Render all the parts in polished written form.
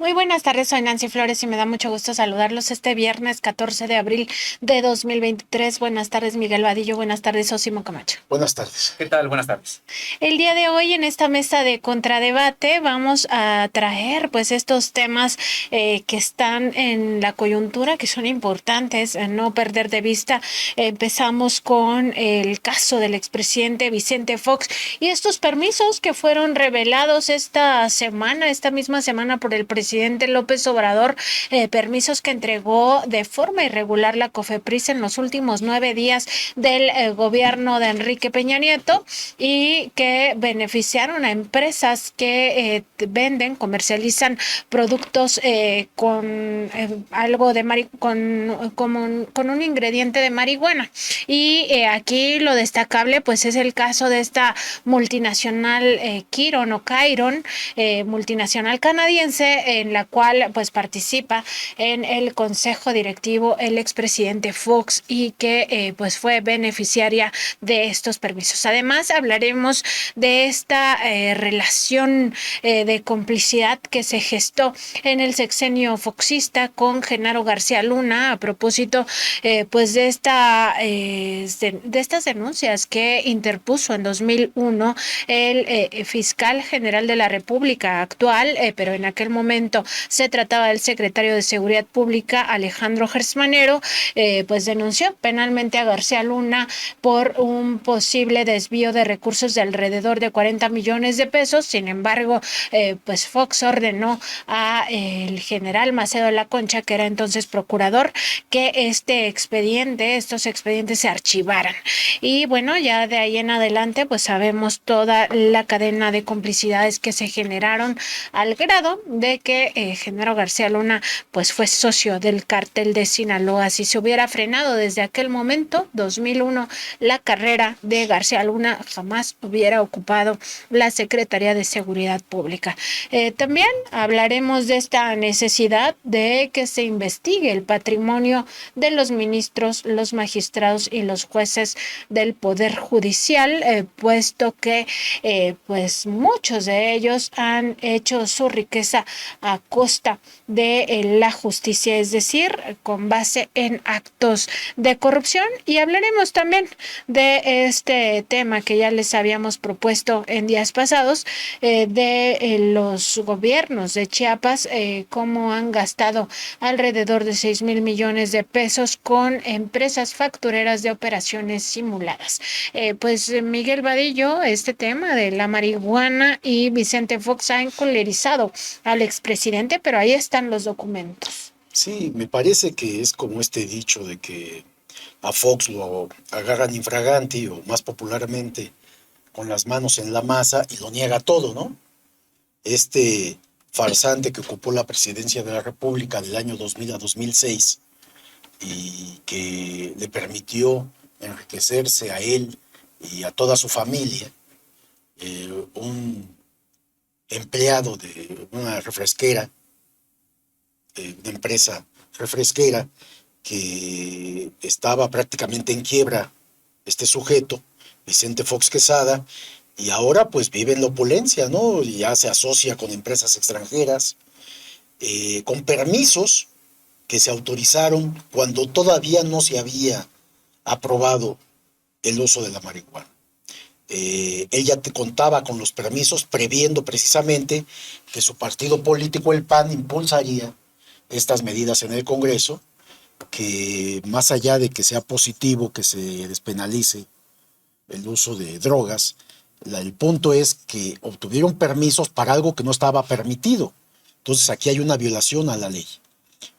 Muy buenas tardes, soy Nancy Flores y me da mucho gusto saludarlos este viernes 14 de abril de 2023. Buenas tardes, Miguel Vadillo. Buenas tardes, Osimo Camacho. Buenas tardes. ¿Qué tal? Buenas tardes. El día de hoy en esta mesa de contradebate vamos a traer pues estos temas que están en la coyuntura, que son importantes, no perder de vista. Empezamos con el caso del expresidente Vicente Fox y estos permisos que fueron revelados esta misma semana por el presidente López Obrador, permisos que entregó de forma irregular la COFEPRIS en los últimos 9 días del gobierno de Enrique Peña Nieto y que beneficiaron a empresas que comercializan productos con algo de con un ingrediente de marihuana. Y aquí lo destacable pues es el caso de esta multinacional Kiron o Chiron, multinacional canadiense, en la cual pues participa en el consejo directivo el expresidente Fox y que pues fue beneficiaria de estos permisos. Además hablaremos de esta relación de complicidad que se gestó en el sexenio foxista con Genaro García Luna a propósito pues de estas denuncias que interpuso en 2001 el fiscal general de la República actual, pero en aquel momento se trataba del secretario de Seguridad Pública Alejandro Gersmanero, pues denunció penalmente a García Luna por un posible desvío de recursos de alrededor de 40 millones de pesos. Sin embargo, pues Fox ordenó a el general Macedo de la Concha, que era entonces procurador, que estos expedientes se archivaran. Y bueno, ya de ahí en adelante, pues sabemos toda la cadena de complicidades que se generaron al grado de que Genaro García Luna pues fue socio del cártel de Sinaloa. Si se hubiera frenado desde aquel momento, 2001, la carrera de García Luna, jamás hubiera ocupado la Secretaría de Seguridad Pública. También hablaremos de esta necesidad de que se investigue el patrimonio de los ministros, los magistrados y los jueces del Poder Judicial, puesto que pues muchos de ellos han hecho su riqueza a costa de la justicia, es decir, con base en actos de corrupción. Y hablaremos también de este tema que ya les habíamos propuesto en días pasados, de los gobiernos de Chiapas, cómo han gastado alrededor de 6,000 millones de pesos con empresas factureras de operaciones simuladas. Pues Miguel Vadillo, este tema de la marihuana y Vicente Fox ha encolerizado al expresidente, pero ahí están los documentos. Sí, me parece que es como este dicho de que a Fox lo agarran infraganti o más popularmente con las manos en la masa y lo niega todo, ¿no? Este farsante que ocupó la presidencia de la República del año 2000 a 2006 y que le permitió enriquecerse a él y a toda su familia, un empleado de una refresquera, una empresa refresquera que estaba prácticamente en quiebra, este sujeto, Vicente Fox Quesada, y ahora pues vive en la opulencia, ¿no? Y ya se asocia con empresas extranjeras, con permisos que se autorizaron cuando todavía no se había aprobado el uso de la marihuana. Ella te contaba con los permisos previendo precisamente que su partido político, el PAN, impulsaría estas medidas en el Congreso, que más allá de que sea positivo que se despenalice el uso de drogas, el punto es que obtuvieron permisos para algo que no estaba permitido. Entonces aquí hay una violación a la ley.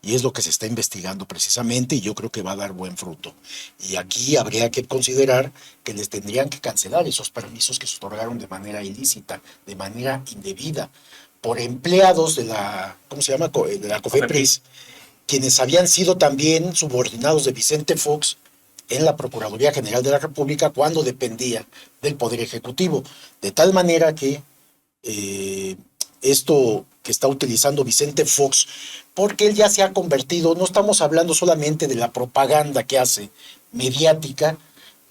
Y es lo que se está investigando precisamente y yo creo que va a dar buen fruto. Y aquí habría que considerar que les tendrían que cancelar esos permisos que se otorgaron de manera ilícita, de manera indebida, por empleados de la, ¿cómo se llama?, de la COFEPRIS, quienes habían sido también subordinados de Vicente Fox en la Procuraduría General de la República cuando dependía del Poder Ejecutivo. De tal manera que esto que está utilizando Vicente Fox, porque él ya se ha convertido, no estamos hablando solamente de la propaganda que hace mediática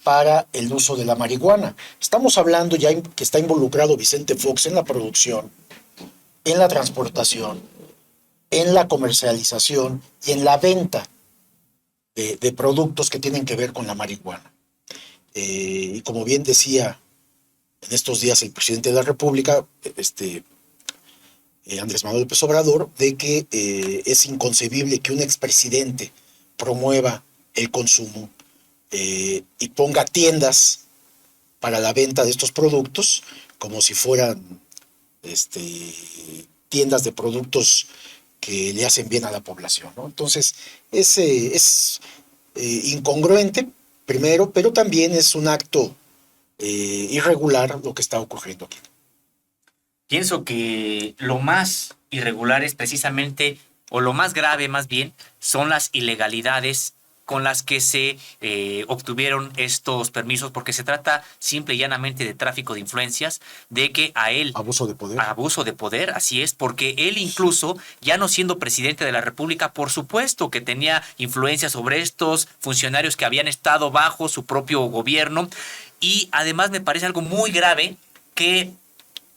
para el uso de la marihuana, estamos hablando ya que está involucrado Vicente Fox en la producción, en la transportación, en la comercialización y en la venta de productos que tienen que ver con la marihuana. Y como bien decía en estos días el presidente de la República, Andrés Manuel López Obrador, de que es inconcebible que un expresidente promueva el consumo y ponga tiendas para la venta de estos productos como si fueran tiendas de productos que le hacen bien a la población, ¿no? Entonces, es incongruente, primero, pero también es un acto irregular lo que está ocurriendo aquí. Pienso que lo más irregular es precisamente, o lo más grave más bien, son las ilegalidades con las que se obtuvieron estos permisos, porque se trata simple y llanamente de tráfico de influencias, de que a él... Abuso de poder. Abuso de poder, así es, porque él incluso, ya no siendo presidente de la República, por supuesto que tenía influencia sobre estos funcionarios que habían estado bajo su propio gobierno, y además me parece algo muy grave que...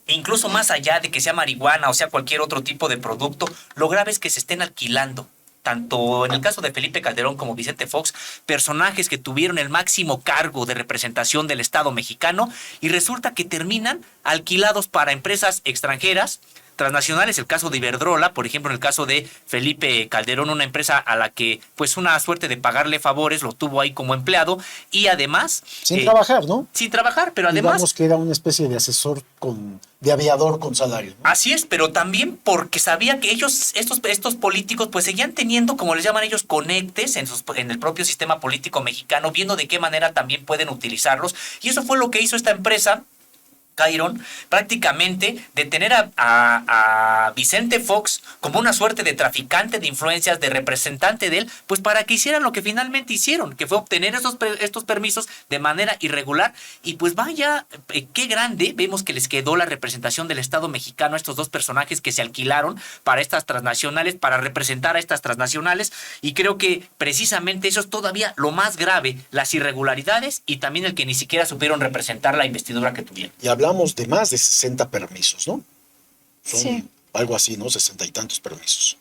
incluso más allá de que sea marihuana o sea cualquier otro tipo de producto, lo grave es que se estén alquilando. Tanto en el caso de Felipe Calderón como Vicente Fox, personajes que tuvieron el máximo cargo de representación del Estado mexicano y resulta que terminan alquilados para empresas extranjeras, transnacionales, el caso de Iberdrola, por ejemplo, en el caso de Felipe Calderón, una empresa a la que pues una suerte de pagarle favores, lo tuvo ahí como empleado y además... Sin trabajar, ¿no? Sin trabajar, pero además... digamos que era una especie de asesor de aviador con salario, ¿no? Así es, pero también porque sabía que ellos, estos políticos, pues seguían teniendo, como les llaman ellos, conectes en el propio sistema político mexicano, viendo de qué manera también pueden utilizarlos. Y eso fue lo que hizo esta empresa, Chiron, prácticamente de tener a Vicente Fox como una suerte de traficante de influencias, de representante de él, pues para que hicieran lo que finalmente hicieron, que fue obtener estos permisos de manera irregular. Y pues vaya, qué grande, vemos que les quedó la representación del Estado mexicano a estos dos personajes que se alquilaron para estas transnacionales, para representar a estas transnacionales, y creo que precisamente eso es todavía lo más grave, las irregularidades y también el que ni siquiera supieron representar la investidura que tuvieron. Y hablamos de más de 60 permisos, ¿no? Son Sí. algo así, ¿no? 60 y tantos permisos.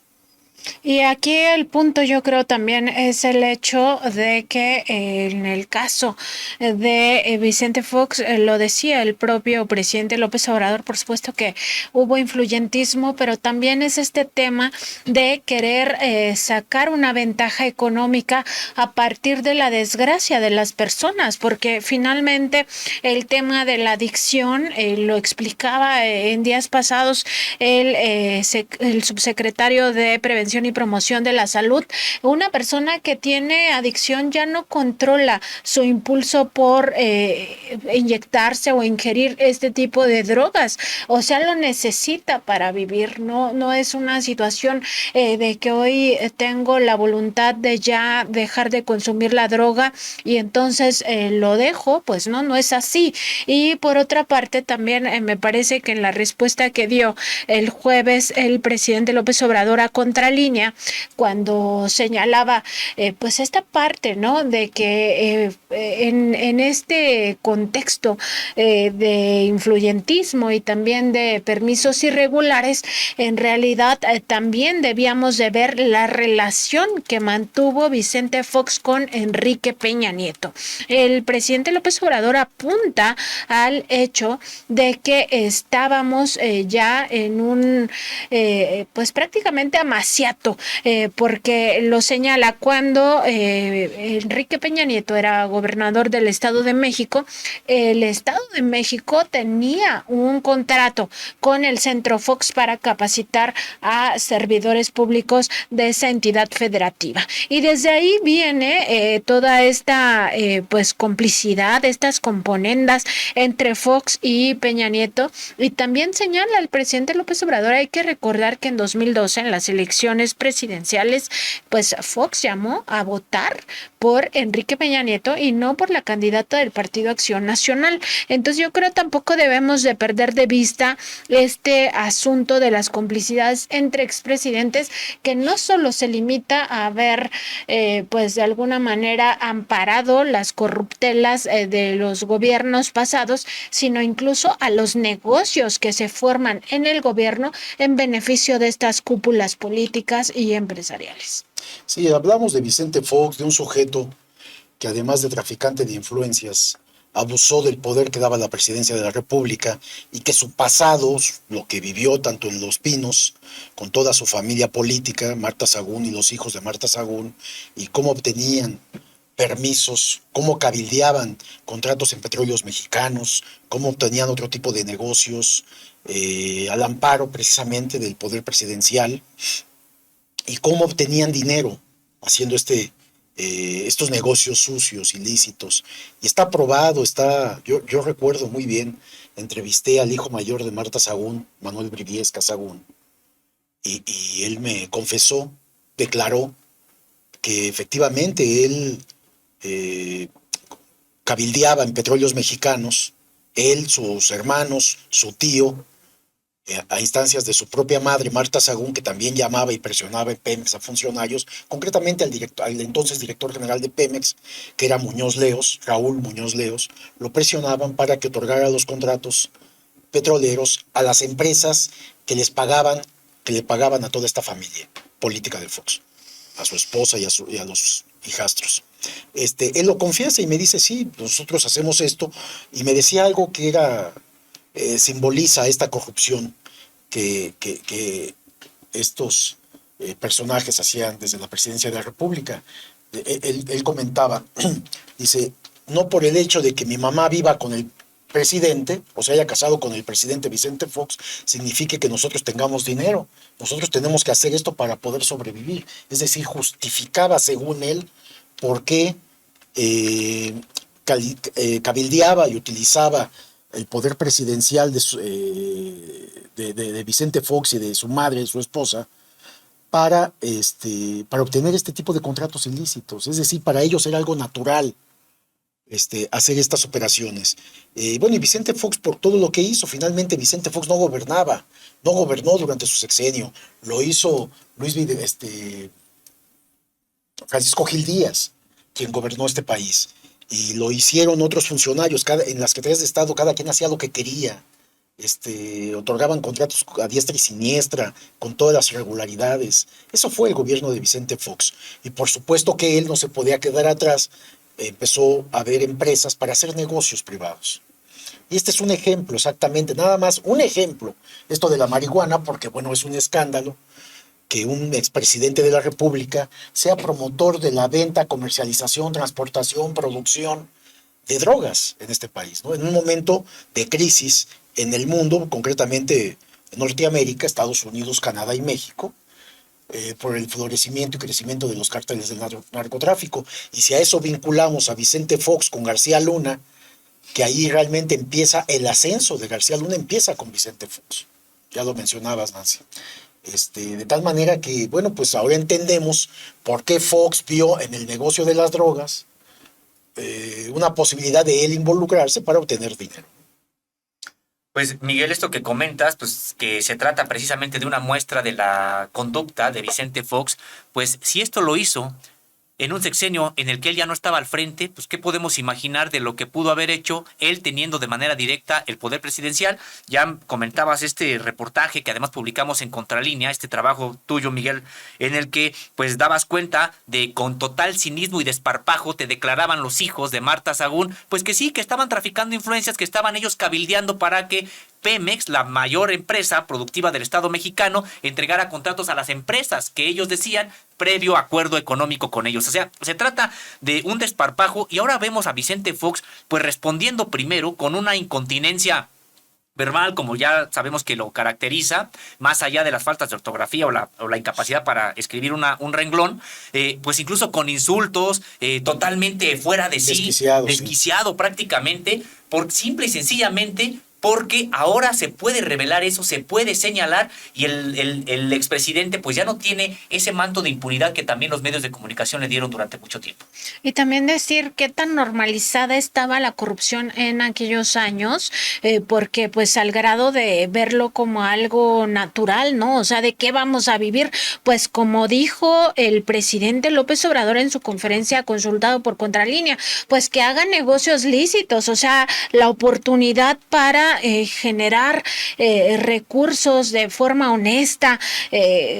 Y aquí el punto yo creo también es el hecho de que en el caso de Vicente Fox, lo decía el propio presidente López Obrador, por supuesto que hubo influyentismo, pero también es este tema de querer sacar una ventaja económica a partir de la desgracia de las personas, porque finalmente el tema de la adicción, lo explicaba en días pasados el subsecretario de Prevención y Promoción de la Salud, una persona que tiene adicción ya no controla su impulso por inyectarse o ingerir este tipo de drogas, o sea, lo necesita para vivir, no es una situación de que hoy tengo la voluntad de ya dejar de consumir la droga y entonces lo dejo, pues no es así. Y por otra parte también me parece que en la respuesta que dio el jueves el presidente López Obrador a Contralínea, cuando señalaba pues esta parte, ¿no? De que en este contexto de influyentismo y también de permisos irregulares, en realidad también debíamos de ver la relación que mantuvo Vicente Fox con Enrique Peña Nieto. El presidente López Obrador apunta al hecho de que estábamos ya en un pues prácticamente amaciato, porque lo señala cuando Enrique Peña Nieto era gobernador del Estado de México. El Estado de México tenía un contrato con el Centro Fox para capacitar a servidores públicos de esa entidad federativa, y desde ahí viene toda esta pues complicidad, estas componendas entre Fox y Peña Nieto. Y también señala el presidente López Obrador, hay que recordar que en 2012, en las elecciones elecciones presidenciales, pues Fox llamó a votar por Enrique Peña Nieto y no por la candidata del Partido Acción Nacional. Entonces yo creo tampoco debemos de perder de vista este asunto de las complicidades entre expresidentes, que no solo se limita a haber pues de alguna manera amparado las corruptelas de los gobiernos pasados, sino incluso a los negocios que se forman en el gobierno en beneficio de estas cúpulas políticas y empresariales. Sí, hablamos de Vicente Fox, de un sujeto que además de traficante de influencias, abusó del poder que daba la presidencia de la República y que su pasado, lo que vivió tanto en Los Pinos, con toda su familia política, Marta Sagún y los hijos de Marta Sagún, y cómo obtenían permisos, cómo cabildeaban contratos en petróleos mexicanos, cómo obtenían otro tipo de negocios al amparo precisamente del poder presidencial, y cómo obtenían dinero haciendo estos negocios sucios, ilícitos. Y está probado, yo recuerdo muy bien, entrevisté al hijo mayor de Marta Sagún, Manuel Briviesca Sagún, y él me confesó, declaró que efectivamente él cabildeaba en petróleos mexicanos, él, sus hermanos, su tío, a instancias de su propia madre, Marta Sagún, que también llamaba y presionaba en Pemex a funcionarios, concretamente al entonces director general de Pemex, que era Muñoz Leos, Raúl Muñoz Leos, lo presionaban para que otorgara los contratos petroleros a las empresas que le pagaban a toda esta familia política de Fox, a su esposa y a los hijastros. Él lo confiesa y me dice, sí, nosotros hacemos esto, y me decía algo que simboliza esta corrupción que estos personajes hacían desde la presidencia de la República. Él comentaba, dice, no por el hecho de que mi mamá viva con el presidente, o se haya casado con el presidente Vicente Fox, signifique que nosotros tengamos dinero. Nosotros tenemos que hacer esto para poder sobrevivir. Es decir, justificaba, según él, por qué cabildeaba y utilizaba el poder presidencial de Vicente Fox y de su madre, su esposa, para obtener este tipo de contratos ilícitos. Es decir, para ellos era algo natural hacer estas operaciones. Y Vicente Fox, por todo lo que hizo, finalmente Vicente Fox no gobernó durante su sexenio. Lo hizo Francisco Gil Díaz, quien gobernó este país. Y lo hicieron otros funcionarios, en las Secretarías de Estado cada quien hacía lo que quería, otorgaban contratos a diestra y siniestra, con todas las irregularidades. Eso fue el gobierno de Vicente Fox, y por supuesto que él no se podía quedar atrás, empezó a haber empresas para hacer negocios privados. Y este es un ejemplo, exactamente, nada más un ejemplo, esto de la marihuana, porque es un escándalo que un expresidente de la República sea promotor de la venta, comercialización, transportación, producción de drogas en este país, ¿no? En un momento de crisis en el mundo, concretamente en Norteamérica, Estados Unidos, Canadá y México, por el florecimiento y crecimiento de los cárteles del narcotráfico. Y si a eso vinculamos a Vicente Fox con García Luna, que ahí realmente empieza el ascenso de García Luna, empieza con Vicente Fox. Ya lo mencionabas, Nancy. De tal manera que, pues ahora entendemos por qué Fox vio en el negocio de las drogas una posibilidad de él involucrarse para obtener dinero. Pues Miguel, esto que comentas, pues que se trata precisamente de una muestra de la conducta de Vicente Fox, pues si esto lo hizo en un sexenio en el que él ya no estaba al frente, pues ¿qué podemos imaginar de lo que pudo haber hecho él teniendo de manera directa el poder presidencial? Ya comentabas este reportaje que además publicamos en Contralínea, este trabajo tuyo, Miguel, en el que pues dabas cuenta de con total cinismo y desparpajo te declaraban los hijos de Marta Sagún, pues que sí, que estaban traficando influencias, que estaban ellos cabildeando para que Pemex, la mayor empresa productiva del Estado mexicano, entregara contratos a las empresas que ellos decían previo acuerdo económico con ellos. O sea, se trata de un desparpajo, y ahora vemos a Vicente Fox pues respondiendo primero con una incontinencia verbal, como ya sabemos que lo caracteriza, más allá de las faltas de ortografía o la incapacidad para escribir un renglón, pues incluso con insultos, totalmente fuera de sí, desquiciado sí, prácticamente, por simple y sencillamente porque ahora se puede revelar eso, se puede señalar y el expresidente pues ya no tiene ese manto de impunidad que también los medios de comunicación le dieron durante mucho tiempo. Y también decir qué tan normalizada estaba la corrupción en aquellos años, porque pues al grado de verlo como algo natural, ¿no? O sea, ¿de qué vamos a vivir? Pues como dijo el presidente López Obrador en su conferencia consultado por Contralínea, pues que hagan negocios lícitos, o sea, la oportunidad para generar recursos de forma honesta,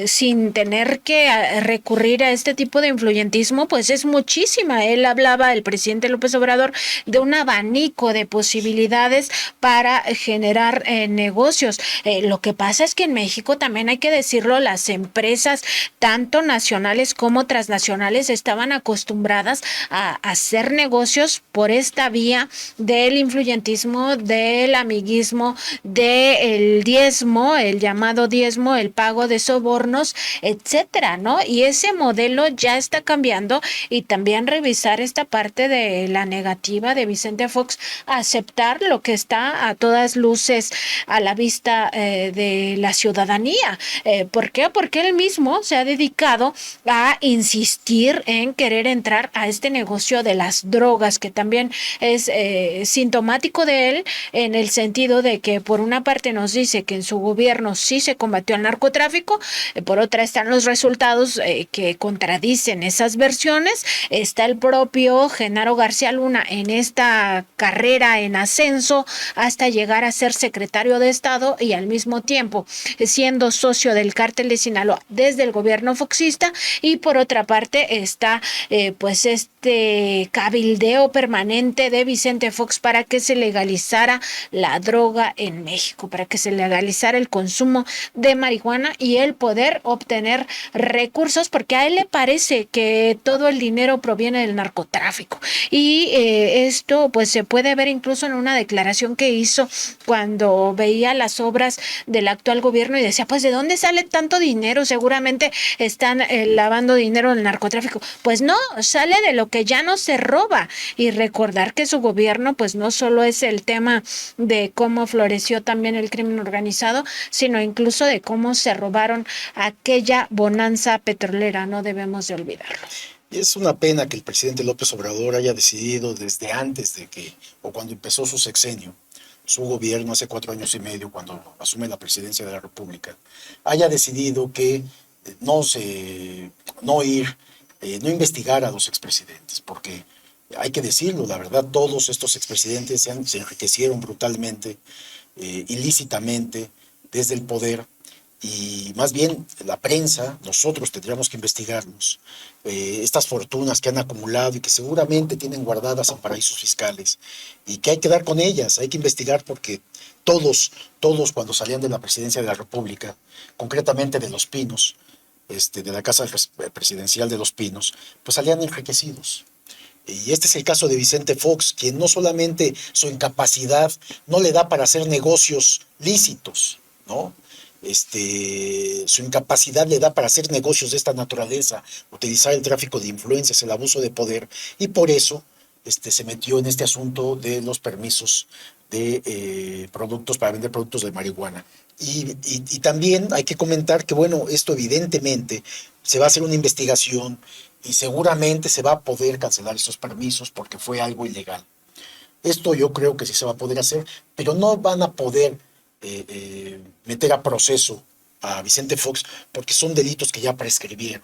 sin tener que recurrir a este tipo de influyentismo, pues es muchísima. Él hablaba, el presidente López Obrador, de un abanico de posibilidades para generar negocios. Lo que pasa es que en México también hay que decirlo, las empresas, tanto nacionales como transnacionales, estaban acostumbradas a hacer negocios por esta vía del influyentismo, del amiguismo, del diezmo, el llamado diezmo, el pago de sobornos, etcétera, ¿no? Y ese modelo ya está cambiando, y también revisar esta parte de la negativa de Vicente Fox a aceptar lo que está a todas luces a la vista de la ciudadanía. ¿Por qué? Porque él mismo se ha dedicado a insistir en querer entrar a este negocio de las drogas, que también es sintomático de él, en el sentido de que por una parte nos dice que en su gobierno sí se combatió el narcotráfico, por otra están los resultados que contradicen esas versiones. Está el propio Genaro García Luna en esta carrera en ascenso hasta llegar a ser secretario de Estado, y al mismo tiempo siendo socio del cártel de Sinaloa desde el gobierno foxista. Y por otra parte está pues este cabildeo permanente de Vicente Fox para que se legalizara la droga en México, para que se legalizara el consumo de marihuana y el poder obtener recursos, porque a él le parece que todo el dinero proviene del narcotráfico. Y esto pues se puede ver incluso en una declaración que hizo cuando veía las obras del actual gobierno y decía, pues ¿de dónde sale tanto dinero? Seguramente están lavando dinero del narcotráfico. Pues no, sale de lo que ya no se roba. Y recordar que su gobierno pues no solo es el tema de cómo floreció también el crimen organizado, sino incluso de cómo se robaron aquella bonanza petrolera, no debemos de olvidarlo. Y es una pena que el presidente López Obrador haya decidido desde antes de que, o cuando empezó su sexenio, su gobierno hace 4 años y medio, cuando asume la presidencia de la República, haya decidido que no investigar a los expresidentes, porque hay que decirlo, la verdad, todos estos expresidentes se enriquecieron brutalmente, ilícitamente, desde el poder. Y más bien la prensa, nosotros tendríamos que investigarlos, estas fortunas que han acumulado y que seguramente tienen guardadas en paraísos fiscales, y que hay que dar con ellas, hay que investigar, porque todos cuando salían de la presidencia de la República, concretamente de Los Pinos, de la casa presidencial de Los Pinos, pues salían enriquecidos. Y este es el caso de Vicente Fox, quien no solamente su incapacidad no le da para hacer negocios lícitos, ¿no? Su incapacidad le da para hacer negocios de esta naturaleza, utilizar el tráfico de influencias, el abuso de poder, y por eso se metió en este asunto de los permisos de productos para vender productos de marihuana. Y también hay que comentar que, bueno, esto evidentemente se va a hacer una investigación y seguramente se va a poder cancelar esos permisos porque fue algo ilegal. Esto yo creo que sí se va a poder hacer, pero no van a poder meter a proceso a Vicente Fox porque son delitos que ya prescribieron.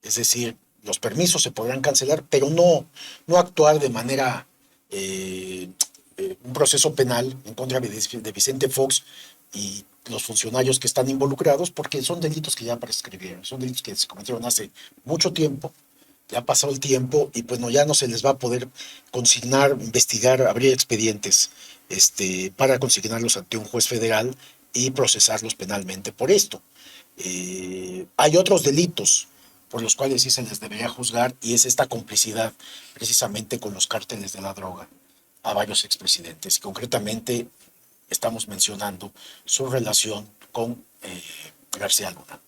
Es decir, los permisos se podrán cancelar, pero no actuar de manera, un proceso penal en contra de Vicente Fox y los funcionarios que están involucrados, porque son delitos que ya prescribieron, son delitos que se cometieron hace mucho tiempo. Ya ha pasado el tiempo y pues ya no se les va a poder consignar, investigar, abrir expedientes para consignarlos ante un juez federal y procesarlos penalmente por esto. Hay otros delitos por los cuales sí se les debería juzgar, y es esta complicidad precisamente con los cárteles de la droga a varios expresidentes. Y concretamente estamos mencionando su relación con García Luna.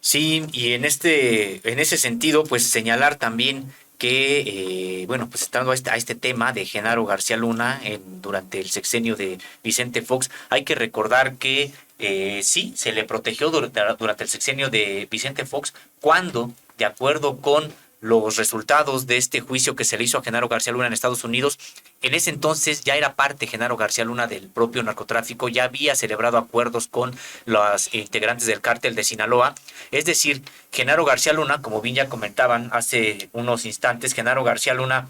Sí, y en ese sentido, pues señalar también que, bueno, pues estando a este tema de Genaro García Luna durante el sexenio de Vicente Fox, hay que recordar que sí, se le protegió durante el sexenio de Vicente Fox cuando, de acuerdo con los resultados de este juicio que se le hizo a Genaro García Luna en Estados Unidos, en ese entonces ya era parte Genaro García Luna del propio narcotráfico, ya había celebrado acuerdos con los integrantes del cártel de Sinaloa. Es decir, Genaro García Luna, como bien ya comentaban hace unos instantes, Genaro García Luna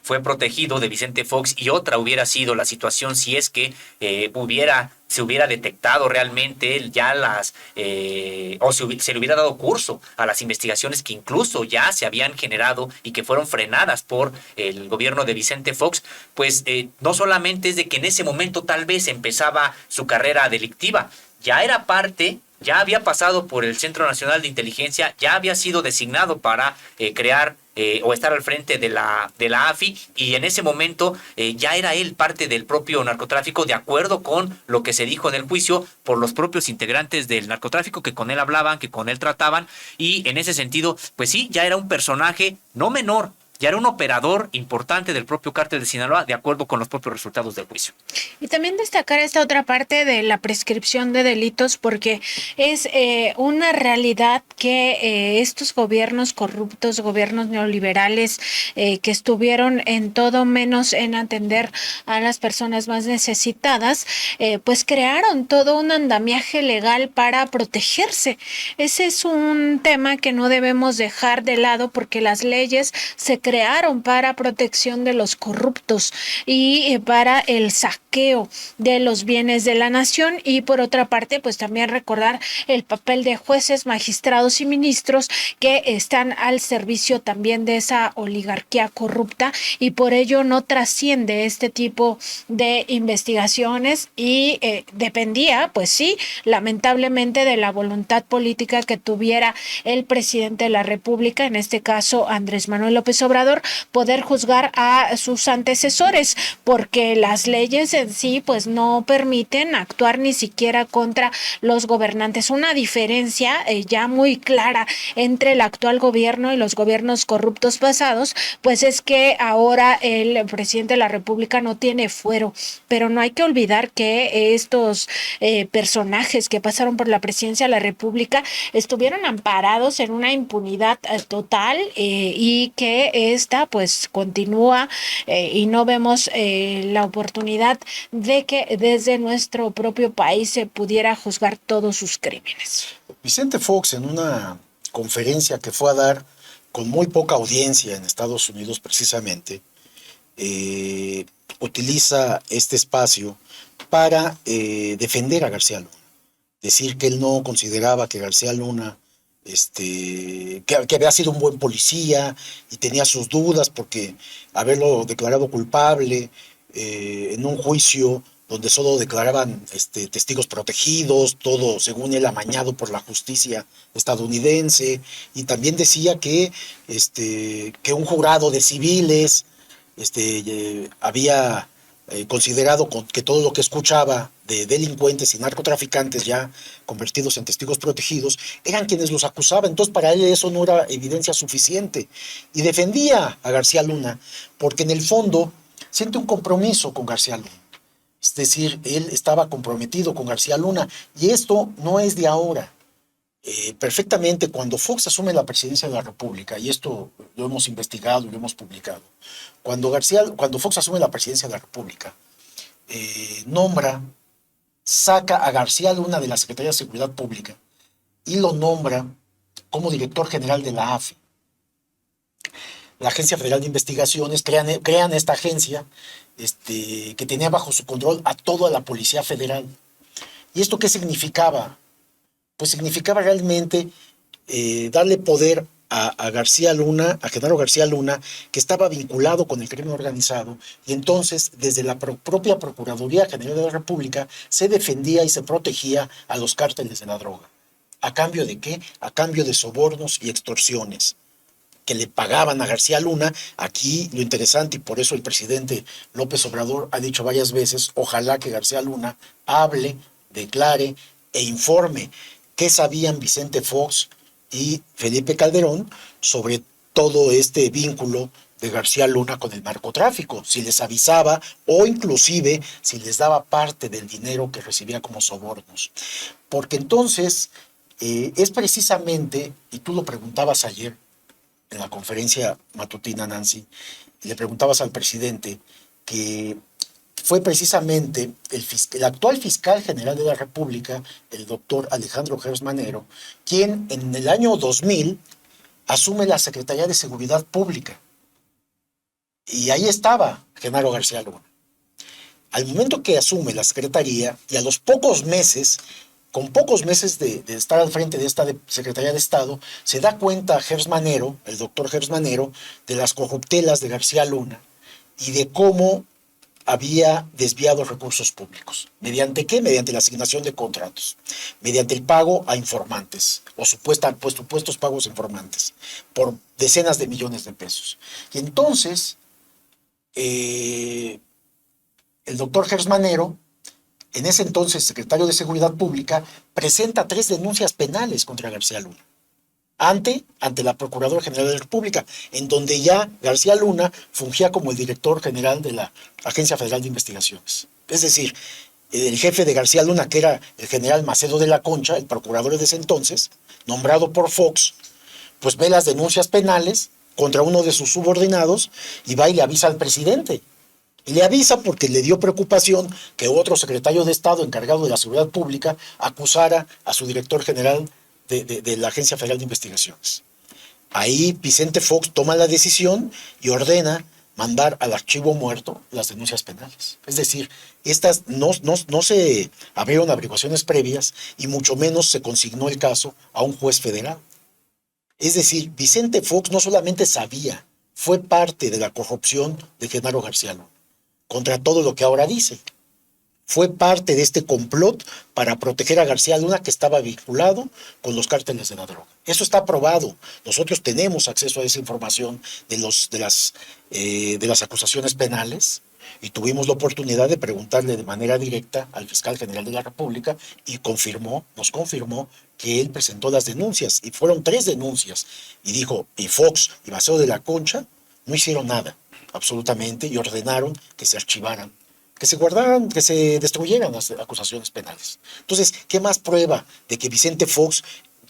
fue protegido de Vicente Fox, y otra hubiera sido la situación si es que se hubiera detectado realmente ya se le hubiera dado curso a las investigaciones que incluso ya se habían generado y que fueron frenadas por el gobierno de Vicente Fox. Pues no solamente es de que en ese momento tal vez empezaba su carrera delictiva, ya era parte, ya había pasado por el Centro Nacional de Inteligencia, ya había sido designado para crear o estar al frente de la AFI, y en ese momento ya era él parte del propio narcotráfico, de acuerdo con lo que se dijo en el juicio por los propios integrantes del narcotráfico que con él hablaban, que con él trataban, y en ese sentido, pues sí, ya era un personaje no menor, ya era un operador importante del propio cártel de Sinaloa, de acuerdo con los propios resultados del juicio. Y también destacar esta otra parte de la prescripción de delitos, porque es una realidad que estos gobiernos corruptos, gobiernos neoliberales, que estuvieron en todo menos en atender a las personas más necesitadas, pues crearon todo un andamiaje legal para protegerse. Ese es un tema que no debemos dejar de lado, porque las leyes se crearon para protección de los corruptos y para el saqueo de los bienes de la nación. Y por otra parte, pues también recordar el papel de jueces, magistrados y ministros que están al servicio también de esa oligarquía corrupta, y por ello no trasciende este tipo de investigaciones, y dependía, pues sí, lamentablemente, de la voluntad política que tuviera el presidente de la República, en este caso Andrés Manuel López Obrador, poder juzgar a sus antecesores, porque las leyes en sí pues no permiten actuar ni siquiera contra los gobernantes. Una diferencia ya muy clara entre el actual gobierno y los gobiernos corruptos pasados, pues es que ahora el presidente de la República no tiene fuero, pero no hay que olvidar que estos personajes que pasaron por la presidencia de la República estuvieron amparados en una impunidad total, y que esta pues continúa, y no vemos la oportunidad de que desde nuestro propio país se pudiera juzgar todos sus crímenes. Vicente Fox, en una conferencia que fue a dar con muy poca audiencia en Estados Unidos precisamente, utiliza este espacio para defender a García Luna, decir que él no consideraba que García Luna que había sido un buen policía, y tenía sus dudas porque haberlo declarado culpable en un juicio donde solo declaraban testigos protegidos, todo según él amañado por la justicia estadounidense. Y también decía que un jurado de civiles había considerado que todo lo que escuchaba de delincuentes y narcotraficantes ya convertidos en testigos protegidos eran quienes los acusaban. Entonces para él eso no era evidencia suficiente, y defendía a García Luna porque en el fondo siente un compromiso con García Luna. Es decir, él estaba comprometido con García Luna, y esto no es de ahora. Perfectamente, cuando Fox asume la presidencia de la República, y esto lo hemos investigado y lo hemos publicado, cuando Fox asume la presidencia de la República, saca a García Luna de la Secretaría de Seguridad Pública y lo nombra como director general de la AFI. La Agencia Federal de Investigaciones crean esta agencia que tenía bajo su control a toda la Policía Federal. ¿Y esto qué significaba? Pues significaba realmente darle poder a García Luna, a Genaro García Luna, que estaba vinculado con el crimen organizado, y entonces desde la propia Procuraduría General de la República se defendía y se protegía a los cárteles de la droga. ¿A cambio de qué? A cambio de sobornos y extorsiones que le pagaban a García Luna. Aquí lo interesante, y por eso el presidente López Obrador ha dicho varias veces, ojalá que García Luna hable, declare e informe qué sabían Vicente Fox y Felipe Calderón sobre todo este vínculo de García Luna con el narcotráfico, si les avisaba o inclusive si les daba parte del dinero que recibía como sobornos. Porque entonces es precisamente, y tú lo preguntabas ayer en la conferencia matutina, Nancy, le preguntabas al presidente que fue precisamente el actual fiscal general de la República, el doctor Alejandro Gers Manero, quien en el año 2000 asume la Secretaría de Seguridad Pública. Y ahí estaba Genaro García Luna. Al momento que asume la Secretaría y a los pocos meses, con pocos meses de estar al frente de esta Secretaría de Estado, se da cuenta Gers Manero, el doctor Gers Manero, de las corruptelas de García Luna y de cómo había desviado recursos públicos. ¿Mediante qué? Mediante la asignación de contratos, mediante el pago a informantes, o supuestos pagos a informantes, por decenas de millones de pesos. Y entonces, el doctor Gers Manero, en ese entonces secretario de Seguridad Pública, presenta 3 denuncias penales contra García Luna. Ante la Procuradora General de la República, en donde ya García Luna fungía como el director general de la Agencia Federal de Investigaciones. Es decir, el jefe de García Luna, que era el general Macedo de la Concha, el procurador de ese entonces, nombrado por Fox, pues ve las denuncias penales contra uno de sus subordinados y va y le avisa al presidente. Y le avisa porque le dio preocupación que otro secretario de Estado encargado de la seguridad pública acusara a su director general de la Agencia Federal de Investigaciones. Ahí Vicente Fox toma la decisión y ordena mandar al archivo muerto las denuncias penales. Es decir, estas no se abrieron averiguaciones previas y mucho menos se consignó el caso a un juez federal. Es decir, Vicente Fox no solamente sabía, fue parte de la corrupción de Genaro García Luna, contra todo lo que ahora dice. Fue parte de este complot para proteger a García Luna, que estaba vinculado con los cárteles de la droga. Eso está probado. Nosotros tenemos acceso a esa información de las acusaciones penales y tuvimos la oportunidad de preguntarle de manera directa al fiscal general de la República y nos confirmó que él presentó las denuncias y fueron 3 denuncias. Y dijo, y Fox y Macedo de la Concha no hicieron nada, absolutamente, y ordenaron que se archivaran, que se guardaran, que se destruyeran las acusaciones penales. Entonces, ¿qué más prueba de que Vicente Fox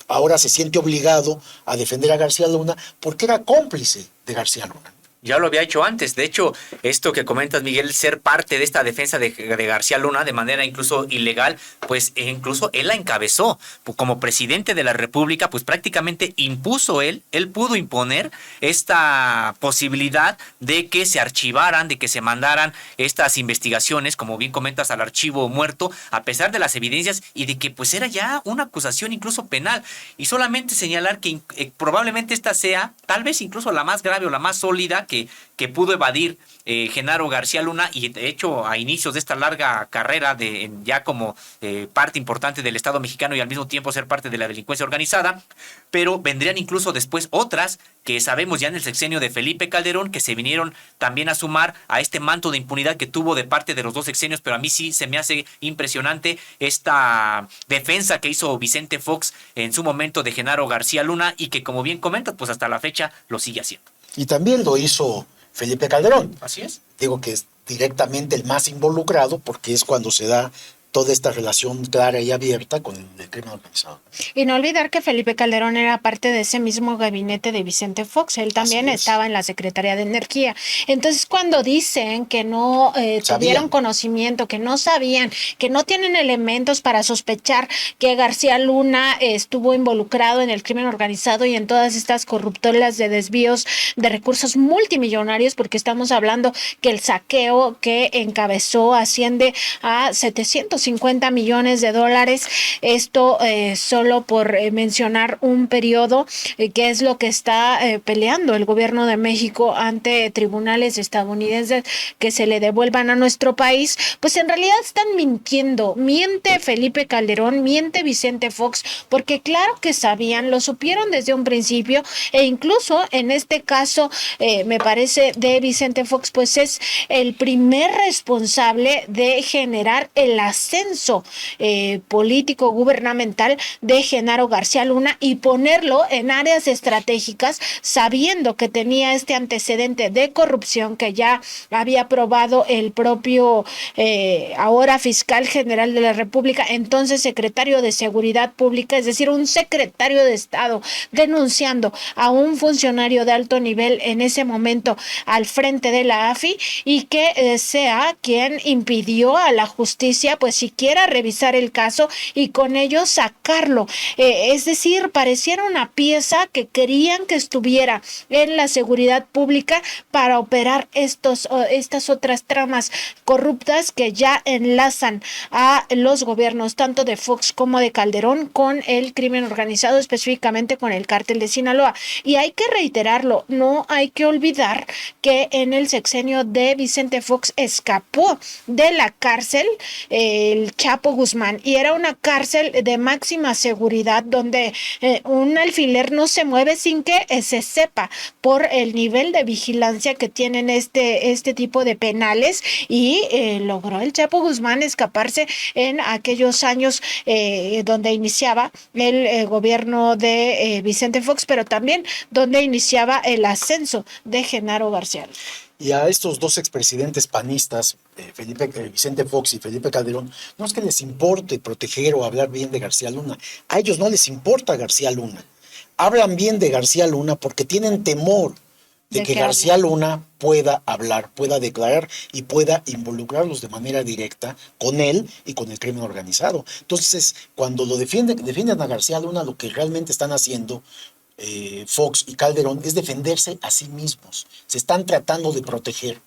ahora se siente obligado a defender a García Luna porque era cómplice de García Luna? Ya lo había hecho antes. De hecho, esto que comentas, Miguel, ser parte de esta defensa de García Luna de manera incluso ilegal, pues incluso él la encabezó. Como presidente de la República, pues prácticamente impuso él pudo imponer esta posibilidad de que se archivaran, de que se mandaran estas investigaciones, como bien comentas, al archivo muerto, a pesar de las evidencias y de que pues era ya una acusación incluso penal. Y solamente señalar que probablemente esta sea tal vez incluso la más grave o la más sólida que pudo evadir Genaro García Luna, y de hecho a inicios de esta larga carrera ya como parte importante del Estado mexicano y al mismo tiempo ser parte de la delincuencia organizada, pero vendrían incluso después otras que sabemos ya en el sexenio de Felipe Calderón, que se vinieron también a sumar a este manto de impunidad que tuvo de parte de los 2 sexenios, pero a mí sí se me hace impresionante esta defensa que hizo Vicente Fox en su momento de Genaro García Luna y que, como bien comentas, pues hasta la fecha lo sigue haciendo. Y también lo hizo Felipe Calderón. Así es. Digo que es directamente el más involucrado porque es cuando se da toda esta relación clara y abierta con el crimen organizado. Y no olvidar que Felipe Calderón era parte de ese mismo gabinete de Vicente Fox. Él también estaba en la Secretaría de Energía. Entonces, cuando dicen que no tuvieron conocimiento, que no sabían, que no tienen elementos para sospechar que García Luna estuvo involucrado en el crimen organizado y en todas estas corruptelas de desvíos de recursos multimillonarios, porque estamos hablando que el saqueo que encabezó asciende a 750 millones de dólares. Esto solo por mencionar un periodo, que es lo que está peleando el gobierno de México ante tribunales estadounidenses, que se le devuelvan a nuestro país. Pues en realidad están mintiendo. Miente Felipe Calderón, miente Vicente Fox, porque claro que sabían, lo supieron desde un principio, e incluso en este caso me parece de Vicente Fox, pues es el primer responsable de generar el ascenso ascenso político gubernamental de Genaro García Luna y ponerlo en áreas estratégicas, sabiendo que tenía este antecedente de corrupción que ya había probado el propio ahora fiscal general de la República, entonces secretario de Seguridad Pública, es decir, un secretario de Estado denunciando a un funcionario de alto nivel en ese momento al frente de la AFI, y que sea quien impidió a la justicia pues siquiera revisar el caso y con ello sacarlo. Es decir, pareciera una pieza que querían que estuviera en la seguridad pública para operar estas otras tramas corruptas que ya enlazan a los gobiernos tanto de Fox como de Calderón con el crimen organizado, específicamente con el cártel de Sinaloa. Y hay que reiterarlo, no hay que olvidar que en el sexenio de Vicente Fox escapó de la cárcel el Chapo Guzmán, y era una cárcel de máxima seguridad donde un alfiler no se mueve sin que se sepa, por el nivel de vigilancia que tienen este tipo de penales, y logró el Chapo Guzmán escaparse en aquellos años donde iniciaba el gobierno de Vicente Fox, pero también donde iniciaba el ascenso de Genaro García. Y a estos dos expresidentes panistas, Vicente Fox y Felipe Calderón, no es que les importe proteger o hablar bien de García Luna. A ellos no les importa García Luna. Hablan bien de García Luna porque tienen temor de que García Luna pueda hablar, pueda declarar y pueda involucrarlos de manera directa con él y con el crimen organizado. Entonces, cuando defienden a García Luna, lo que realmente están haciendo Fox y Calderón es defenderse a sí mismos. Se están tratando de proteger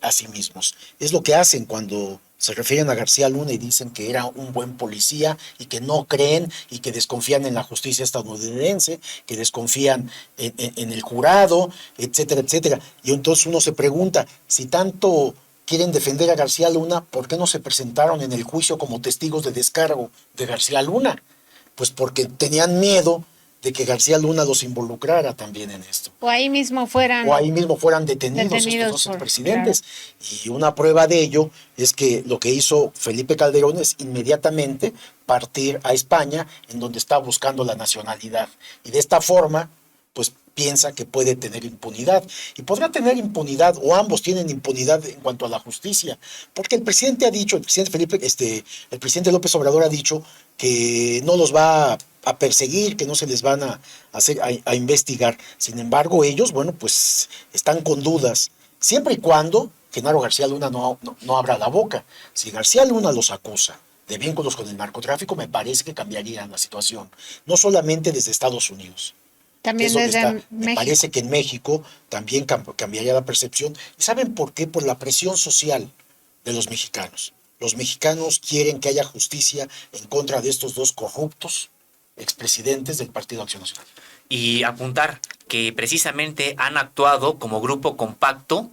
a sí mismos. Es lo que hacen cuando se refieren a García Luna y dicen que era un buen policía y que no creen y que desconfían en la justicia estadounidense, que desconfían en el jurado, etcétera, etcétera. Y entonces uno se pregunta, si tanto quieren defender a García Luna, ¿por qué no se presentaron en el juicio como testigos de descargo de García Luna? Pues porque tenían miedo de que García Luna los involucrara también en esto. O ahí mismo fueran detenidos estos dos presidentes. Claro. Y una prueba de ello es que lo que hizo Felipe Calderón es inmediatamente partir a España, en donde está buscando la nacionalidad. Y de esta forma, pues piensa que puede tener impunidad. Y podrá tener impunidad, o ambos tienen impunidad en cuanto a la justicia. Porque el presidente el presidente López Obrador ha dicho que no los va a perseguir, que no se les van a investigar. Sin embargo, ellos, bueno, pues están con dudas, siempre y cuando Genaro García Luna no abra la boca. Si García Luna los acusa de vínculos con el narcotráfico, me parece que cambiaría la situación, no solamente desde Estados Unidos. También desde México. Me parece que en México también cambiaría la percepción. ¿Y saben por qué? Por la presión social de los mexicanos. Los mexicanos quieren que haya justicia en contra de estos dos corruptos expresidentes del Partido Acción Nacional. Y apuntar que precisamente han actuado como grupo compacto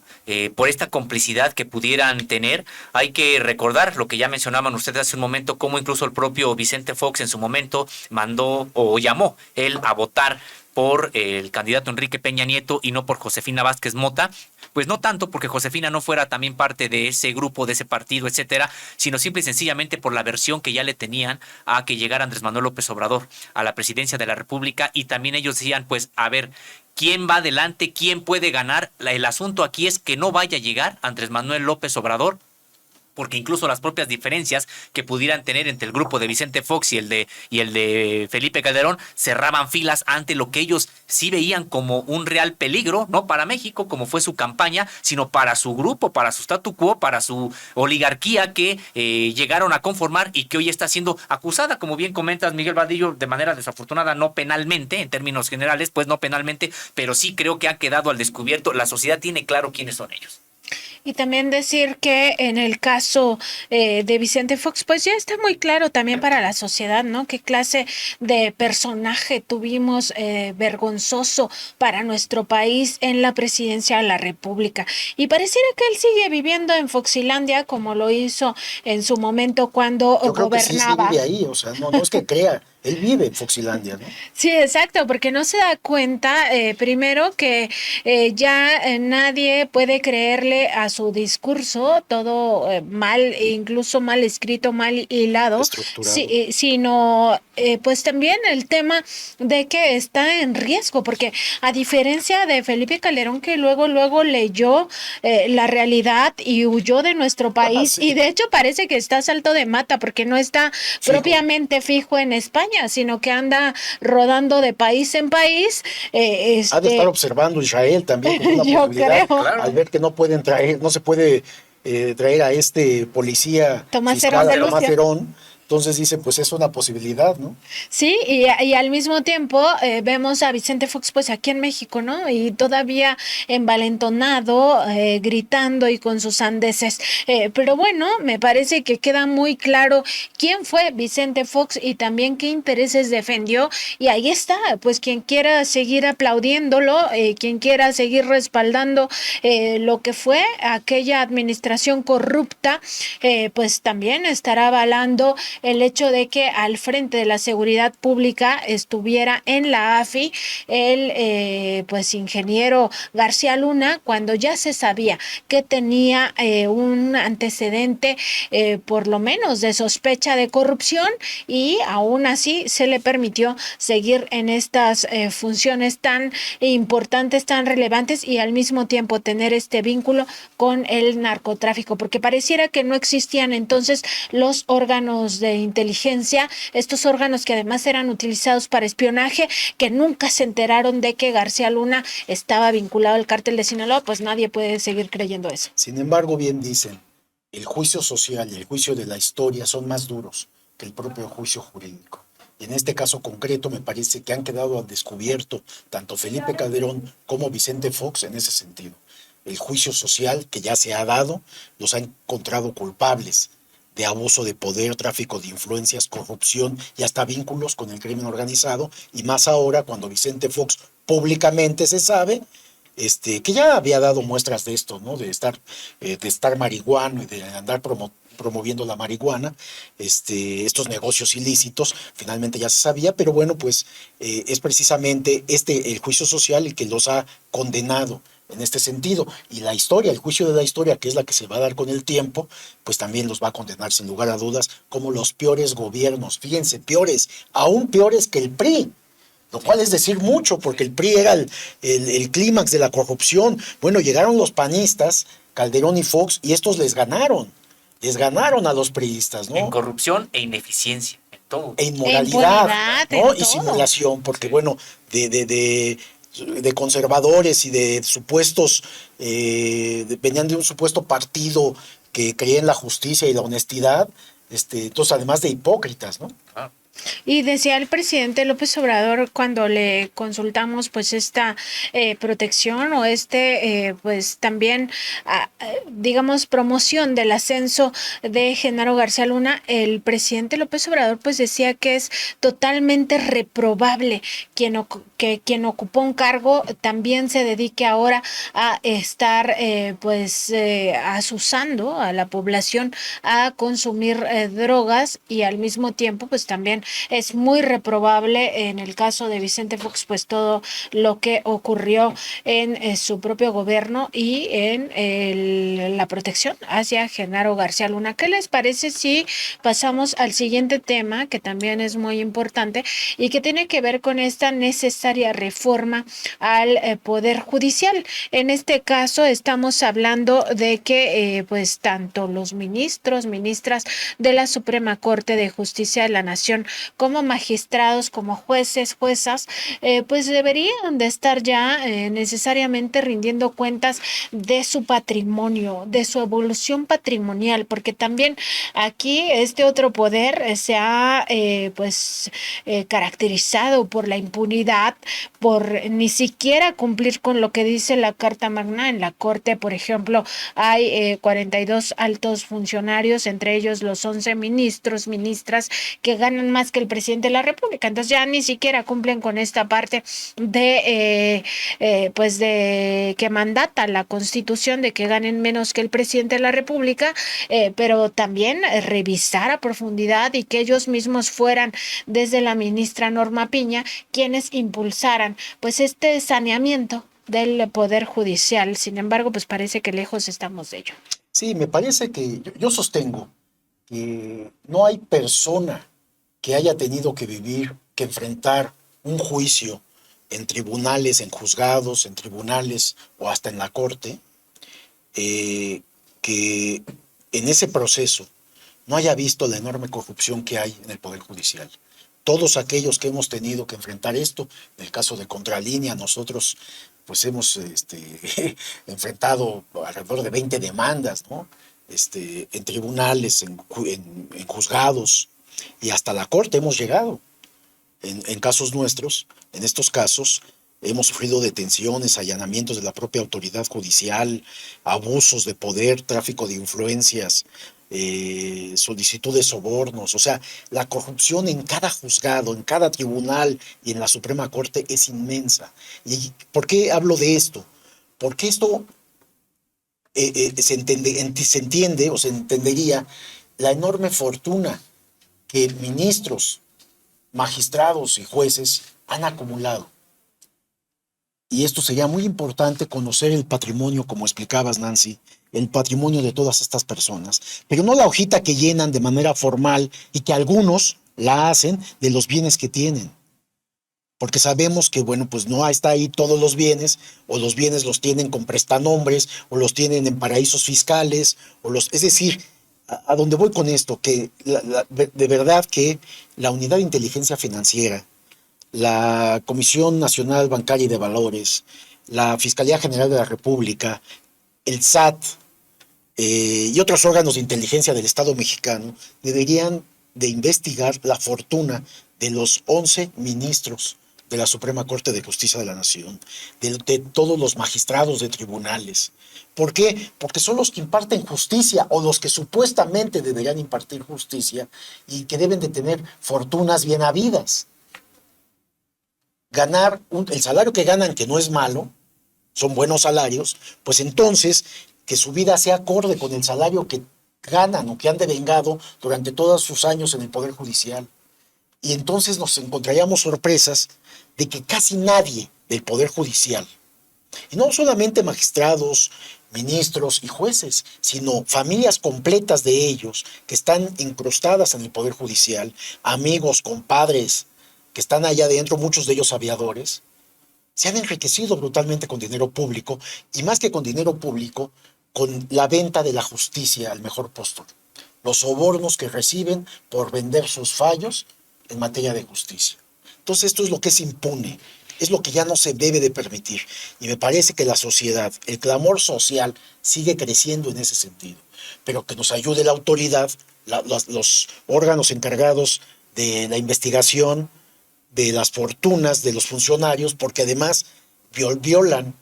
por esta complicidad que pudieran tener. Hay que recordar lo que ya mencionaban ustedes hace un momento, cómo incluso el propio Vicente Fox en su momento mandó o llamó él a votar por el candidato Enrique Peña Nieto y no por Josefina Vázquez Mota. Pues no tanto porque Josefina no fuera también parte de ese grupo, de ese partido, etcétera, sino simple y sencillamente por la versión que ya le tenían a que llegara Andrés Manuel López Obrador a la presidencia de la República, y también ellos decían, pues, a ver, ¿quién va adelante? ¿Quién puede ganar? El asunto aquí es que no vaya a llegar Andrés Manuel López Obrador, porque incluso las propias diferencias que pudieran tener entre el grupo de Vicente Fox y el de Felipe Calderón cerraban filas ante lo que ellos sí veían como un real peligro, no para México, como fue su campaña, sino para su grupo, para su statu quo, para su oligarquía que llegaron a conformar y que hoy está siendo acusada, como bien comentas, Miguel Vadillo, de manera desafortunada, no penalmente, en términos generales, pues no penalmente, pero sí creo que ha quedado al descubierto. La sociedad tiene claro quiénes son ellos. Y también decir que en el caso de Vicente Fox, pues ya está muy claro también para la sociedad, ¿no? Qué clase de personaje tuvimos vergonzoso para nuestro país en la presidencia de la República. Y pareciera que él sigue viviendo en Foxilandia como lo hizo en su momento cuando Yo creo gobernaba. Que sí vive ahí, o sea, no es que crea Él vive en Foxilandia, ¿no? Sí, exacto, porque no se da cuenta, primero, que ya nadie puede creerle a su discurso, todo mal, incluso mal escrito, mal hilado, Estructurado. sino pues también el tema de que está en riesgo, porque a diferencia de Felipe Calderón, que luego leyó la realidad y huyó de nuestro Ah, país, y sí, de hecho parece que está a salto de mata, porque no está fijo. propiamente fijo en España, sino que anda rodando de país en país, Ha de estar observando Israel también como una yo posibilidad, creo. al Claro. ver que no pueden traer, no se puede traer a este policía Tomás Herón fiscal, a de Tomaserón. Tomás Lucio. Herón. Entonces dice, pues es una posibilidad, ¿no? Sí, y al mismo tiempo vemos a Vicente Fox pues aquí en México, ¿no? Y todavía envalentonado, gritando y con sus sandeces. Pero bueno, me parece que queda muy claro quién fue Vicente Fox y también qué intereses defendió. Y ahí está, pues quien quiera seguir aplaudiéndolo, quien quiera seguir respaldando lo que fue aquella administración corrupta, pues también estará avalando el hecho de que al frente de la seguridad pública estuviera en la AFI el pues ingeniero García Luna, cuando ya se sabía que tenía un antecedente por lo menos de sospecha de corrupción, y aún así se le permitió seguir en estas funciones tan importantes, tan relevantes, y al mismo tiempo tener este vínculo con el narcotráfico, porque pareciera que no existían entonces los órganos de inteligencia, estos órganos que además eran utilizados para espionaje, que nunca se enteraron de que García Luna estaba vinculado al cártel de Sinaloa. Pues nadie puede seguir creyendo eso. Sin embargo, bien dicen, el juicio social y el juicio de la historia son más duros que el propio juicio jurídico. Y en este caso concreto me parece que han quedado al descubierto tanto Felipe Calderón como Vicente Fox en ese sentido. El juicio social que ya se ha dado los ha encontrado culpables de abuso de poder, tráfico de influencias, corrupción y hasta vínculos con el crimen organizado, y más ahora cuando Vicente Fox públicamente se sabe que ya había dado muestras de esto, ¿no? De estar marihuano y de andar promoviendo la marihuana, estos negocios ilícitos, finalmente ya se sabía, pero bueno, pues es precisamente el juicio social el que los ha condenado en este sentido, y la historia, el juicio de la historia, que es la que se va a dar con el tiempo, pues también los va a condenar sin lugar a dudas como los peores gobiernos, fíjense, peores, aún peores que el PRI, lo cual es decir mucho, porque el PRI era el clímax de la corrupción. Bueno, llegaron los panistas, Calderón y Fox, y estos les ganaron a los priistas, En ¿no? corrupción e ineficiencia, en todo. E E inmoralidad, impunidad en ¿no? Y todo. simulación, porque Sí. bueno, de conservadores y de supuestos, venían de un supuesto partido que creía en la justicia y la honestidad, entonces además de hipócritas, ¿no? Ah, Y decía el presidente López Obrador cuando le consultamos pues esta protección o pues también digamos promoción del ascenso de Genaro García Luna, el presidente López Obrador pues decía que es totalmente reprobable que quien ocupó un cargo también se dedique ahora a estar asusando a la población a consumir drogas, y al mismo tiempo pues también es muy reprobable en el caso de Vicente Fox pues todo lo que ocurrió en su propio gobierno y en la protección hacia Genaro García Luna. ¿Qué les parece si pasamos al siguiente tema, que también es muy importante y que tiene que ver con esta necesaria reforma al Poder Judicial? En este caso estamos hablando de que pues tanto los ministros, ministras de la Suprema Corte de Justicia de la Nación como magistrados, como jueces, juezas, pues deberían de estar ya necesariamente rindiendo cuentas de su patrimonio, de su evolución patrimonial, porque también aquí este otro poder se ha caracterizado por la impunidad, por ni siquiera cumplir con lo que dice la Carta Magna. En la Corte, por ejemplo, hay 42 altos funcionarios, entre ellos los 11 ministros, ministras, que ganan más que el presidente de la República. Entonces ya ni siquiera cumplen con esta parte pues de que mandata la Constitución, de que ganen menos que el presidente de la República, pero también revisar a profundidad y que ellos mismos fueran desde la ministra Norma Piña quienes impulsaran pues este saneamiento del Poder Judicial. Sin embargo, pues parece que lejos estamos de ello. Sí, me parece que yo sostengo que no hay persona que haya tenido que vivir, que enfrentar un juicio en tribunales, en juzgados, en tribunales o hasta en la corte, que en ese proceso no haya visto la enorme corrupción que hay en el Poder Judicial. Todos aquellos que hemos tenido que enfrentar esto, en el caso de Contralínea, nosotros pues hemos enfrentado alrededor de 20 demandas, ¿no? En tribunales, en juzgados y hasta la corte hemos llegado. En casos nuestros, en estos casos, hemos sufrido detenciones, allanamientos de la propia autoridad judicial, abusos de poder, tráfico de influencias, solicitud de sobornos. O sea, la corrupción en cada juzgado, en cada tribunal y en la Suprema Corte es inmensa. ¿Y por qué hablo de esto? Porque esto se entiende o se entendería la enorme fortuna que ministros, magistrados y jueces han acumulado. Y esto sería muy importante, conocer el patrimonio, como explicabas, Nancy, el patrimonio de todas estas personas, pero no la hojita que llenan de manera formal y que algunos la hacen de los bienes que tienen. Porque sabemos que, bueno, pues no está ahí todos los bienes, o los bienes los tienen con prestanombres, o los tienen en paraísos fiscales, es decir, a donde voy con esto, que de verdad que la Unidad de Inteligencia Financiera, la Comisión Nacional Bancaria y de Valores, la Fiscalía General de la República, el SAT y otros órganos de inteligencia del Estado mexicano deberían de investigar la fortuna de los 11 ministros de la Suprema Corte de Justicia de la Nación, de todos los magistrados de tribunales. ¿Por qué? Porque son los que imparten justicia, o los que supuestamente deberían impartir justicia, y que deben de tener fortunas bien habidas. Ganar el salario que ganan, que no es malo, son buenos salarios, pues entonces que su vida sea acorde con el salario que ganan o que han devengado durante todos sus años en el Poder Judicial. Y entonces nos encontraríamos sorpresas de que casi nadie del Poder Judicial, y no solamente magistrados, ministros y jueces, sino familias completas de ellos que están incrustadas en el Poder Judicial, amigos, compadres, que están allá adentro, muchos de ellos aviadores, se han enriquecido brutalmente con dinero público, y más que con dinero público, con la venta de la justicia al mejor postor. Los sobornos que reciben por vender sus fallos en materia de justicia. Entonces esto es lo que es impune, es lo que ya no se debe de permitir. Y me parece que la sociedad, el clamor social sigue creciendo en ese sentido. Pero que nos ayude la autoridad, los órganos encargados de la investigación, de las fortunas de los funcionarios, porque además violan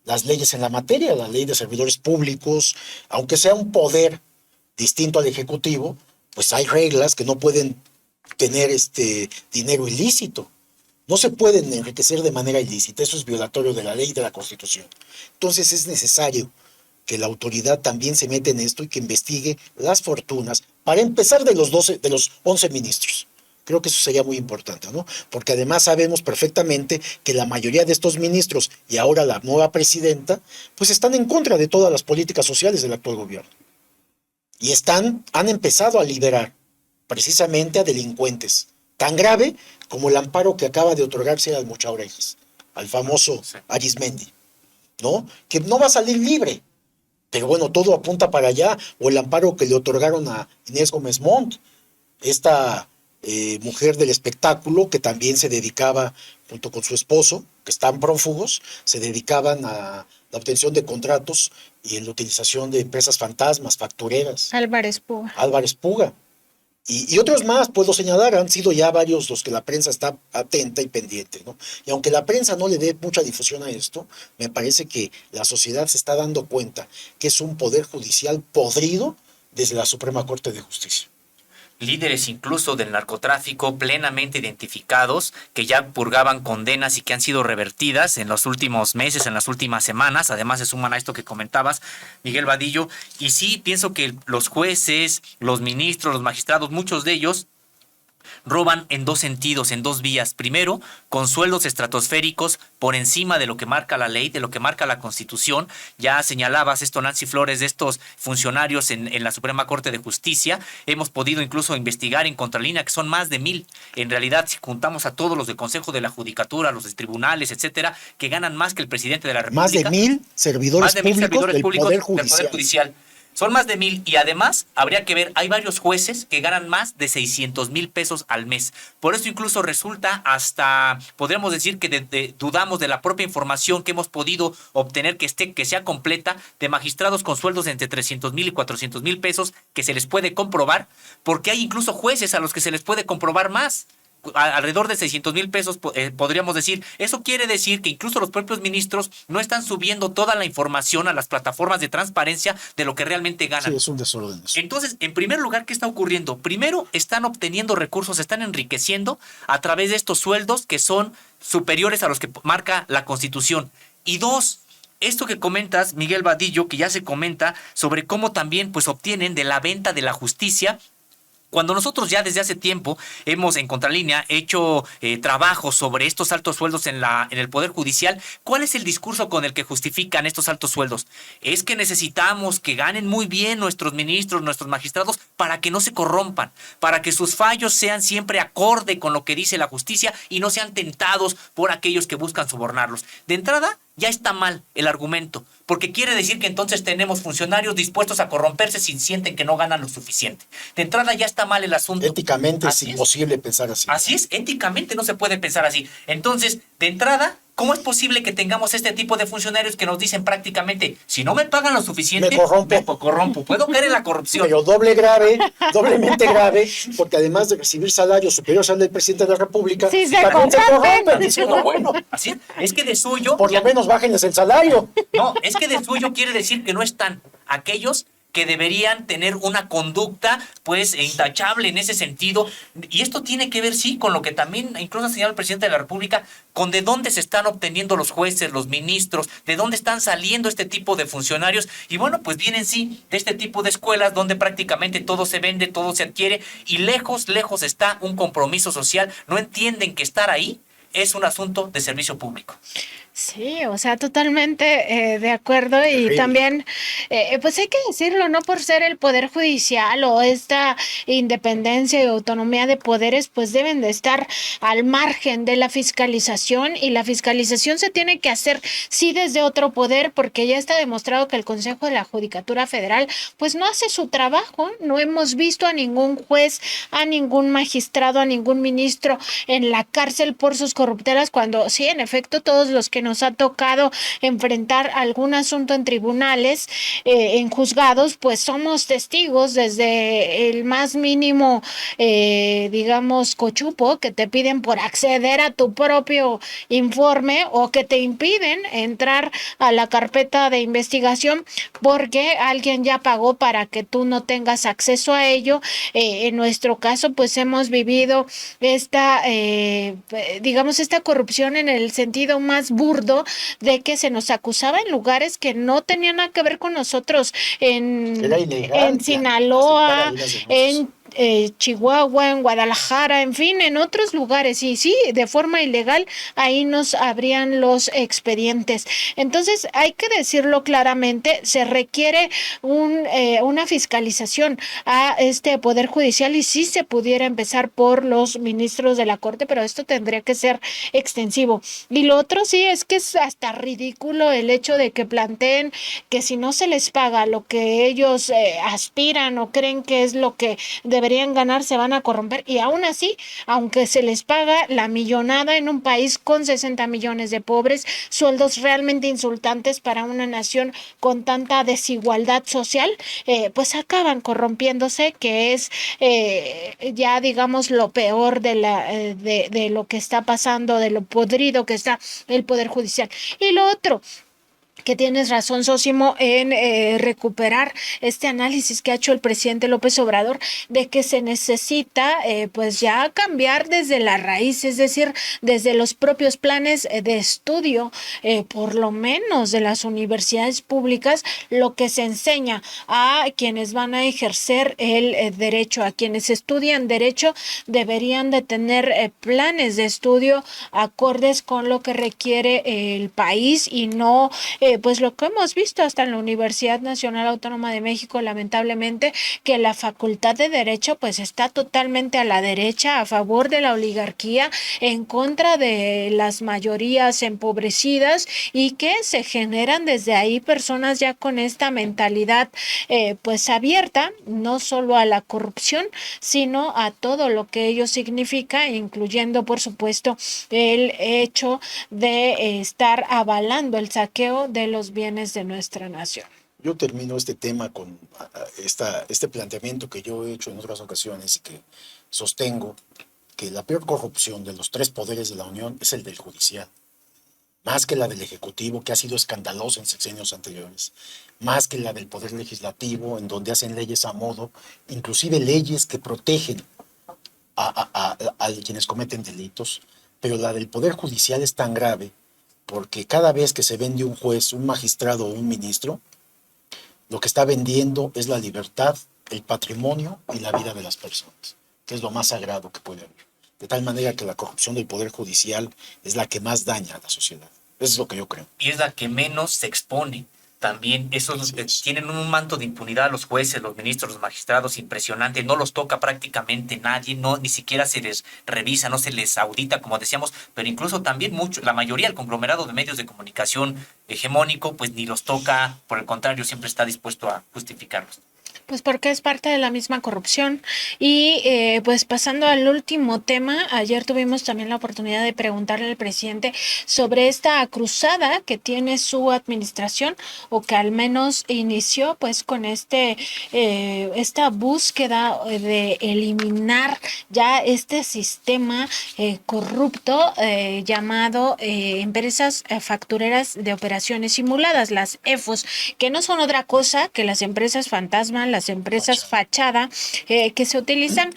las leyes en la materia, la ley de servidores públicos. Aunque sea un poder distinto al ejecutivo, pues hay reglas que no pueden tener dinero ilícito. No se pueden enriquecer de manera ilícita, eso es violatorio de la ley y de la Constitución. Entonces es necesario que la autoridad también se meta en esto y que investigue las fortunas, para empezar de los 11 ministros. Creo que eso sería muy importante, ¿no? Porque además sabemos perfectamente que la mayoría de estos ministros, y ahora la nueva presidenta, pues están en contra de todas las políticas sociales del actual gobierno. Y han empezado a liberar precisamente a delincuentes, tan grave como el amparo que acaba de otorgarse al Mocha Orejas, al famoso Arismendi, ¿no? Que no va a salir libre, pero bueno, todo apunta para allá. O el amparo que le otorgaron a Inés Gómez Montt, esta mujer del espectáculo, que también se dedicaba, junto con su esposo, que están prófugos, se dedicaban a la obtención de contratos y en la utilización de empresas fantasmas, factureras. Álvarez Puga. Álvarez Puga. Y otros más, puedo señalar, han sido ya varios los que la prensa está atenta y pendiente, ¿no? Y aunque la prensa no le dé mucha difusión a esto, me parece que la sociedad se está dando cuenta que es un poder judicial podrido desde la Suprema Corte de Justicia. Líderes incluso del narcotráfico plenamente identificados, que ya purgaban condenas y que han sido revertidas en los últimos meses, en las últimas semanas. Además se suman a esto que comentabas, Miguel Vadillo. Y sí, pienso que los jueces, los ministros, los magistrados, muchos de ellos roban en dos sentidos, en dos vías. Primero, con sueldos estratosféricos por encima de lo que marca la ley, de lo que marca la Constitución. Ya señalabas esto, Nancy Flores, de estos funcionarios en la Suprema Corte de Justicia. Hemos podido incluso investigar en contralínea que son más de 1,000. En realidad, si juntamos a todos los del Consejo de la Judicatura, los de tribunales, etcétera, que ganan más que el presidente de la República. Más de 1,000 servidores públicos del Poder Judicial. Son más de 1,000 y además habría que ver, hay varios jueces que ganan más de 600,000 pesos al mes. Por eso incluso resulta hasta, podríamos decir que dudamos de la propia información que hemos podido obtener que sea completa de magistrados con sueldos de entre 300,000 y 400,000 pesos que se les puede comprobar, porque hay incluso jueces a los que se les puede comprobar más. Alrededor de 600,000 pesos, podríamos decir. Eso quiere decir que incluso los propios ministros no están subiendo toda la información a las plataformas de transparencia de lo que realmente ganan. Sí, es un desorden eso. Entonces, en primer lugar, ¿qué está ocurriendo? Primero, están obteniendo recursos, se están enriqueciendo a través de estos sueldos que son superiores a los que marca la Constitución. Y dos, esto que comentas, Miguel Vadillo, que ya se comenta sobre cómo también pues obtienen de la venta de la justicia. Cuando nosotros ya desde hace tiempo hemos en Contralínea hecho trabajos sobre estos altos sueldos en el Poder Judicial, ¿cuál es el discurso con el que justifican estos altos sueldos? Es que necesitamos que ganen muy bien nuestros ministros, nuestros magistrados, para que no se corrompan, para que sus fallos sean siempre acorde con lo que dice la justicia y no sean tentados por aquellos que buscan sobornarlos. De entrada, ya está mal el argumento, porque quiere decir que entonces tenemos funcionarios dispuestos a corromperse si sienten que no ganan lo suficiente. De entrada ya está mal el asunto. Éticamente es imposible pensar así. Así es, éticamente no se puede pensar así. Entonces, de entrada, ¿cómo es posible que tengamos este tipo de funcionarios que nos dicen prácticamente, si no me pagan lo suficiente, me corrompo, puedo caer en la corrupción? Pero doblemente grave, porque además de recibir salarios superiores al del presidente de la República, sí, también se corrompen. Diciendo, bueno, así es que de suyo... por lo menos bájenles el salario. No, es que de suyo quiere decir que no están aquellos que deberían tener una conducta pues intachable en ese sentido. Y esto tiene que ver, sí, con lo que también incluso ha señalado el presidente de la República, con de dónde se están obteniendo los jueces, los ministros, de dónde están saliendo este tipo de funcionarios. Y bueno, pues vienen, sí, de este tipo de escuelas donde prácticamente todo se vende, todo se adquiere y lejos está un compromiso social. No entienden que estar ahí es un asunto de servicio público. Sí, o sea, totalmente de acuerdo y también, pues hay que decirlo, no por ser el Poder Judicial o esta independencia y autonomía de poderes, pues deben de estar al margen de la fiscalización y la fiscalización se tiene que hacer, sí, desde otro poder, porque ya está demostrado que el Consejo de la Judicatura Federal, pues no hace su trabajo, no hemos visto a ningún juez, a ningún magistrado, a ningún ministro en la cárcel por sus corruptelas, cuando sí, en efecto, todos los que nos ha tocado enfrentar algún asunto en tribunales, en juzgados, pues somos testigos desde el más mínimo, digamos, cochupo que te piden por acceder a tu propio informe o que te impiden entrar a la carpeta de investigación porque alguien ya pagó para que tú no tengas acceso a ello. En nuestro caso, pues hemos vivido esta, digamos, esta corrupción en el sentido más burdo de que se nos acusaba en lugares que no tenían nada que ver con nosotros, en Sinaloa, en Chihuahua, en Guadalajara, en fin, en otros lugares, y sí, de forma ilegal, ahí nos abrían los expedientes. Entonces, hay que decirlo claramente, se requiere una fiscalización a este Poder Judicial y sí se pudiera empezar por los ministros de la Corte, pero esto tendría que ser extensivo. Y lo otro sí es que es hasta ridículo el hecho de que planteen que si no se les paga lo que ellos aspiran o creen que es lo que de deberían ganar se van a corromper, y aún así, aunque se les paga la millonada en un país con 60 millones de pobres, sueldos realmente insultantes para una nación con tanta desigualdad social, pues acaban corrompiéndose, que es ya digamos lo peor de lo que está pasando, de lo podrido que está el Poder Judicial. Y lo otro, que tienes razón, Sósimo, en recuperar este análisis que ha hecho el presidente López Obrador de que se necesita pues ya cambiar desde la raíz, es decir, desde los propios planes de estudio, por lo menos de las universidades públicas, lo que se enseña a quienes van a ejercer el derecho, a quienes estudian derecho, deberían de tener planes de estudio acordes con lo que requiere el país, y no pues lo que hemos visto hasta en la Universidad Nacional Autónoma de México, lamentablemente, que la Facultad de Derecho pues está totalmente a la derecha, a favor de la oligarquía, en contra de las mayorías empobrecidas, y que se generan desde ahí personas ya con esta mentalidad pues abierta, no solo a la corrupción, sino a todo lo que ello significa, incluyendo por supuesto el hecho de estar avalando el saqueo de los bienes de nuestra nación. Yo termino este tema con este planteamiento que yo he hecho en otras ocasiones y que sostengo, que la peor corrupción de los tres poderes de la Unión es el del judicial, más que la del Ejecutivo, que ha sido escandalosa en sexenios anteriores, más que la del Poder Legislativo, en donde hacen leyes a modo, inclusive leyes que protegen a quienes cometen delitos, pero la del Poder Judicial es tan grave porque cada vez que se vende un juez, un magistrado o un ministro, lo que está vendiendo es la libertad, el patrimonio y la vida de las personas, que es lo más sagrado que puede haber. De tal manera que la corrupción del Poder Judicial es la que más daña a la sociedad. Eso es lo que yo creo. Y es la que menos se expone. También esos tienen un manto de impunidad, los jueces, los ministros, los magistrados, impresionante, no los toca prácticamente nadie, no, ni siquiera se les revisa, no se les audita, como decíamos, pero incluso también la mayoría, el conglomerado de medios de comunicación hegemónico, pues ni los toca, por el contrario, siempre está dispuesto a justificarlos. Pues porque es parte de la misma corrupción. Y pues pasando al último tema, ayer tuvimos también la oportunidad de preguntarle al presidente sobre esta cruzada que tiene su administración, o que al menos inició pues con esta búsqueda de eliminar ya este sistema corrupto llamado empresas factureras de operaciones simuladas, las EFOS, que no son otra cosa que las empresas fantasma, las empresas fachada, que se utilizan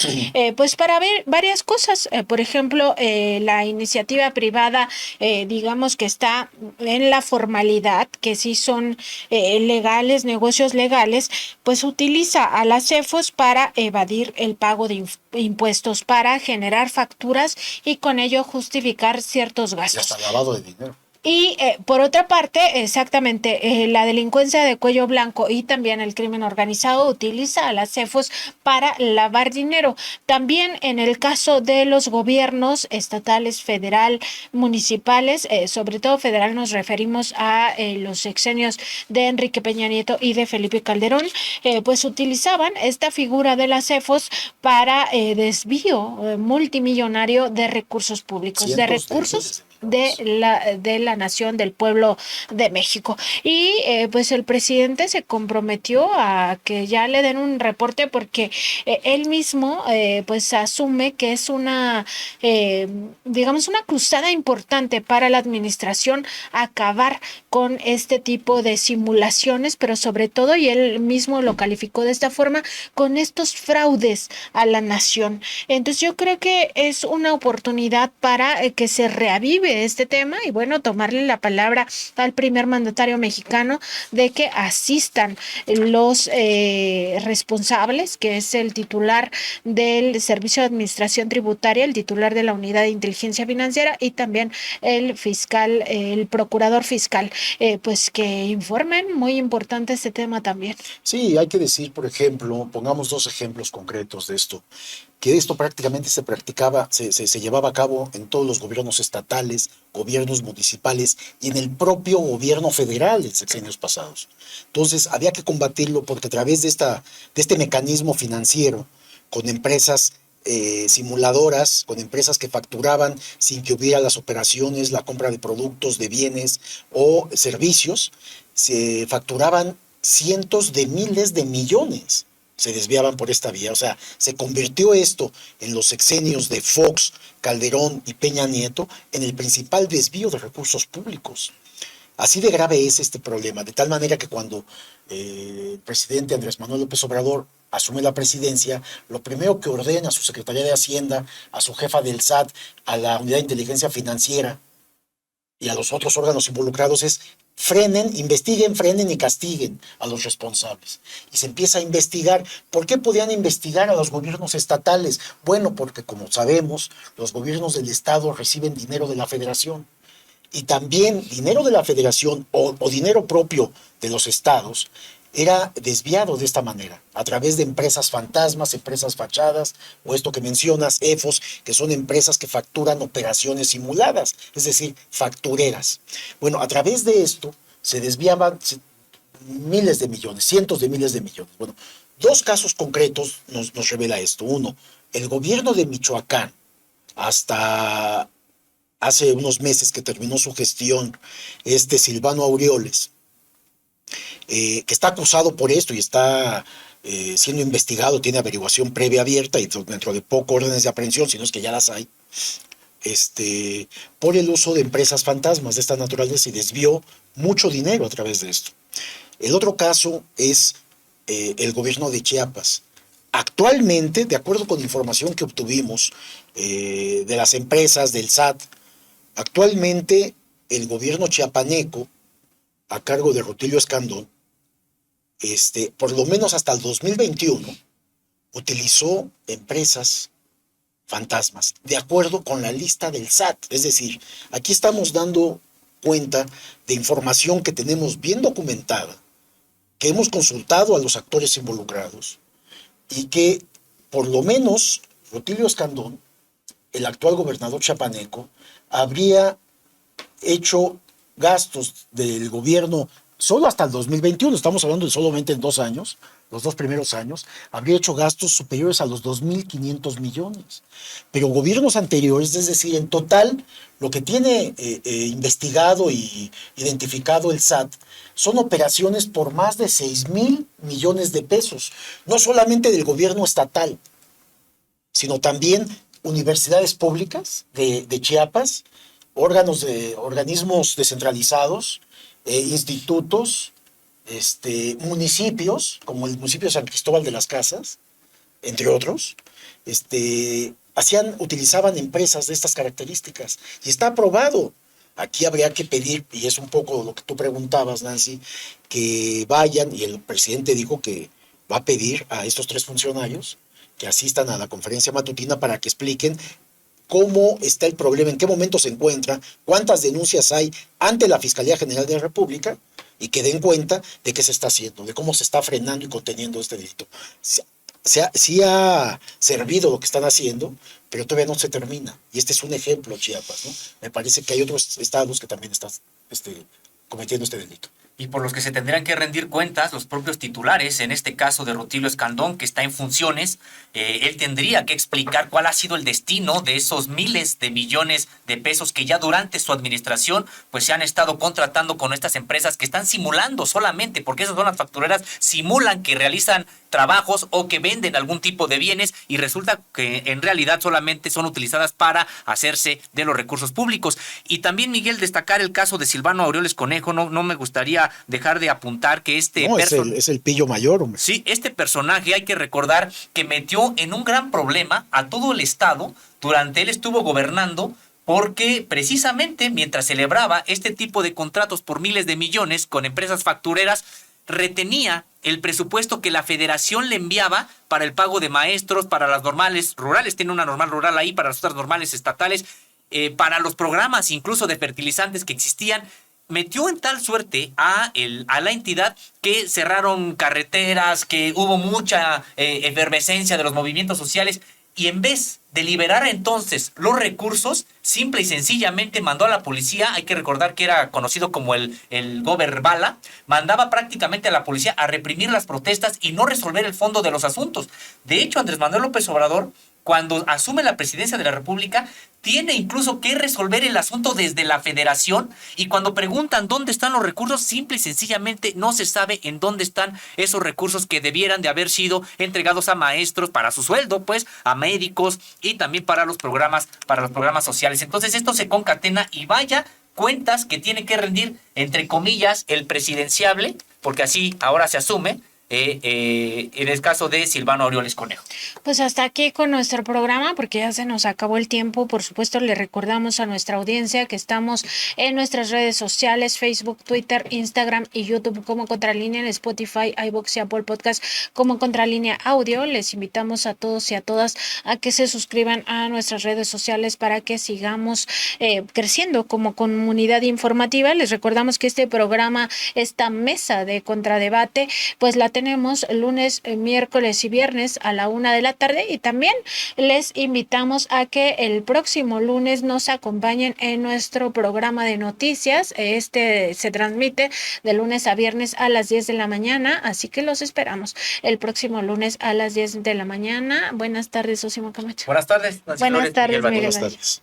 pues para ver varias cosas. Por ejemplo, la iniciativa privada, digamos que está en la formalidad, que sí son legales, negocios legales, pues utiliza a las CEFOS para evadir el pago de impuestos, para generar facturas y con ello justificar ciertos gastos. Y hasta lavado de dinero. Y por otra parte, exactamente, la delincuencia de cuello blanco y también el crimen organizado utiliza a las CEFOS para lavar dinero. También en el caso de los gobiernos estatales, federal, municipales, sobre todo federal nos referimos a los sexenios de Enrique Peña Nieto y de Felipe Calderón, pues utilizaban esta figura de las CEFOS para desvío multimillonario de recursos públicos, de recursos de la nación, del pueblo de México. Y pues el presidente se comprometió a que ya le den un reporte, porque él mismo pues asume que es una digamos una cruzada importante para la administración acabar con este tipo de simulaciones, pero sobre todo, y él mismo lo calificó de esta forma, con estos fraudes a la nación. Entonces yo creo que es una oportunidad para que se reavive este tema, y bueno, tomarle la palabra al primer mandatario mexicano de que asistan los responsables, que es el titular del Servicio de Administración Tributaria, el titular de la Unidad de Inteligencia Financiera, y también el fiscal, el procurador fiscal, pues que informen, muy importante este tema también. Sí, hay que decir, por ejemplo, pongamos dos ejemplos concretos de esto, que esto prácticamente se llevaba a cabo en todos los gobiernos estatales, gobiernos municipales y en el propio gobierno federal en sexenios pasados. Entonces había que combatirlo porque a través de este mecanismo financiero, con empresas simuladoras, con empresas que facturaban sin que hubiera las operaciones, la compra de productos, de bienes o servicios, se facturaban cientos de miles de millones, se desviaban por esta vía. O sea, se convirtió esto en los sexenios de Fox, Calderón y Peña Nieto en el principal desvío de recursos públicos. Así de grave es este problema, de tal manera que cuando el presidente Andrés Manuel López Obrador asume la presidencia, lo primero que ordena a su Secretaría de Hacienda, a su jefa del SAT, a la Unidad de Inteligencia Financiera y a los otros órganos involucrados es frenen, investiguen, frenen y castiguen a los responsables. Y se empieza a investigar. ¿Por qué podían investigar a los gobiernos estatales? Bueno, porque como sabemos, los gobiernos del Estado reciben dinero de la Federación. Y también dinero de la Federación o dinero propio de los estados era desviado de esta manera, a través de empresas fantasmas, empresas fachadas, o esto que mencionas, EFOS, que son empresas que facturan operaciones simuladas, es decir, factureras. Bueno, a través de esto se desviaban miles de millones, cientos de miles de millones. Bueno, dos casos concretos nos revela esto. Uno, el gobierno de Michoacán, hasta hace unos meses que terminó su gestión, Silvano Aureoles, que está acusado por esto y está siendo investigado, tiene averiguación previa abierta y dentro de poco órdenes de aprehensión, si no es que ya las hay, por el uso de empresas fantasmas de esta naturaleza y desvió mucho dinero a través de esto. El otro caso es el gobierno de Chiapas. Actualmente, de acuerdo con información que obtuvimos de las empresas, del SAT, actualmente el gobierno chiapaneco, a cargo de Rutilio Escandón, por lo menos hasta el 2021, utilizó empresas fantasmas, de acuerdo con la lista del SAT. Es decir, aquí estamos dando cuenta de información que tenemos bien documentada, que hemos consultado a los actores involucrados, y que por lo menos Rutilio Escandón, el actual gobernador chiapaneco, habría hecho gastos del gobierno solo hasta el 2021, estamos hablando de solamente en 2 años, los 2 primeros años, habría hecho gastos superiores a los 2.500 millones. Pero gobiernos anteriores, es decir, en total, lo que tiene investigado y identificado el SAT son operaciones por más de 6.000 millones de pesos, no solamente del gobierno estatal, sino también universidades públicas de Chiapas, organismos descentralizados, institutos, municipios, como el municipio de San Cristóbal de las Casas, entre otros, utilizaban empresas de estas características, y está aprobado. Aquí habría que pedir, y es un poco lo que tú preguntabas, Nancy, que vayan, y el presidente dijo que va a pedir a estos 3 funcionarios que asistan a la conferencia matutina para que expliquen cómo está el problema, en qué momento se encuentra, cuántas denuncias hay ante la Fiscalía General de la República, y que den cuenta de qué se está haciendo, de cómo se está frenando y conteniendo este delito. Sí ha servido lo que están haciendo, pero todavía no se termina. Y este es un ejemplo, Chiapas, ¿no? Me parece que hay otros estados que también están cometiendo este delito. Y por los que se tendrían que rendir cuentas los propios titulares, en este caso de Rutilio Escandón, que está en funciones, él tendría que explicar cuál ha sido el destino de esos miles de millones de pesos que ya durante su administración pues se han estado contratando con estas empresas que están simulando solamente, porque esas zonas factureras simulan que realizan trabajos o que venden algún tipo de bienes y resulta que en realidad solamente son utilizadas para hacerse de los recursos públicos. Y también, Miguel, destacar el caso de Silvano Aureoles Conejo, no me gustaría dejar de apuntar que es el pillo mayor, hombre. Sí, este personaje hay que recordar que metió en un gran problema a todo el estado durante él estuvo gobernando, porque precisamente mientras celebraba este tipo de contratos por miles de millones con empresas factureras, retenía el presupuesto que la federación le enviaba para el pago de maestros, para las normales rurales, tiene una normal rural ahí, para las otras normales estatales, para los programas incluso de fertilizantes que existían. Metió en tal suerte a la entidad que cerraron carreteras, que hubo mucha efervescencia de los movimientos sociales, y en vez de liberar entonces los recursos, simple y sencillamente mandó a la policía, hay que recordar que era conocido como el Gober Bala, mandaba prácticamente a la policía a reprimir las protestas y no resolver el fondo de los asuntos. De hecho, Andrés Manuel López Obrador, cuando asume la presidencia de la República, tiene incluso que resolver el asunto desde la federación, y cuando preguntan dónde están los recursos, simple y sencillamente no se sabe en dónde están esos recursos que debieran de haber sido entregados a maestros para su sueldo, pues a médicos y también para los programas sociales. Entonces esto se concatena y vaya cuentas que tiene que rendir, entre comillas, el presidenciable, porque así ahora se asume, en el caso de Silvano Aureoles Conejo. Pues hasta aquí con nuestro programa, porque ya se nos acabó el tiempo. Por supuesto, le recordamos a nuestra audiencia que estamos en nuestras redes sociales, Facebook, Twitter, Instagram y YouTube como Contralínea, en Spotify, iVoox y Apple Podcast como Contralínea Audio. Les invitamos a todos y a todas a que se suscriban a nuestras redes sociales para que sigamos creciendo como comunidad informativa. Les recordamos que este programa, esta mesa de contradebate, pues la tenemos lunes, miércoles y viernes a la 1 de la tarde, y también les invitamos a que el próximo lunes nos acompañen en nuestro programa de noticias. Este se transmite de lunes a viernes a las 10 de la mañana, así que los esperamos el próximo lunes a las 10 de la mañana. Buenas tardes, Osimo Camacho. Buenas tardes, Buenas tardes, Miguel. Buenas tardes.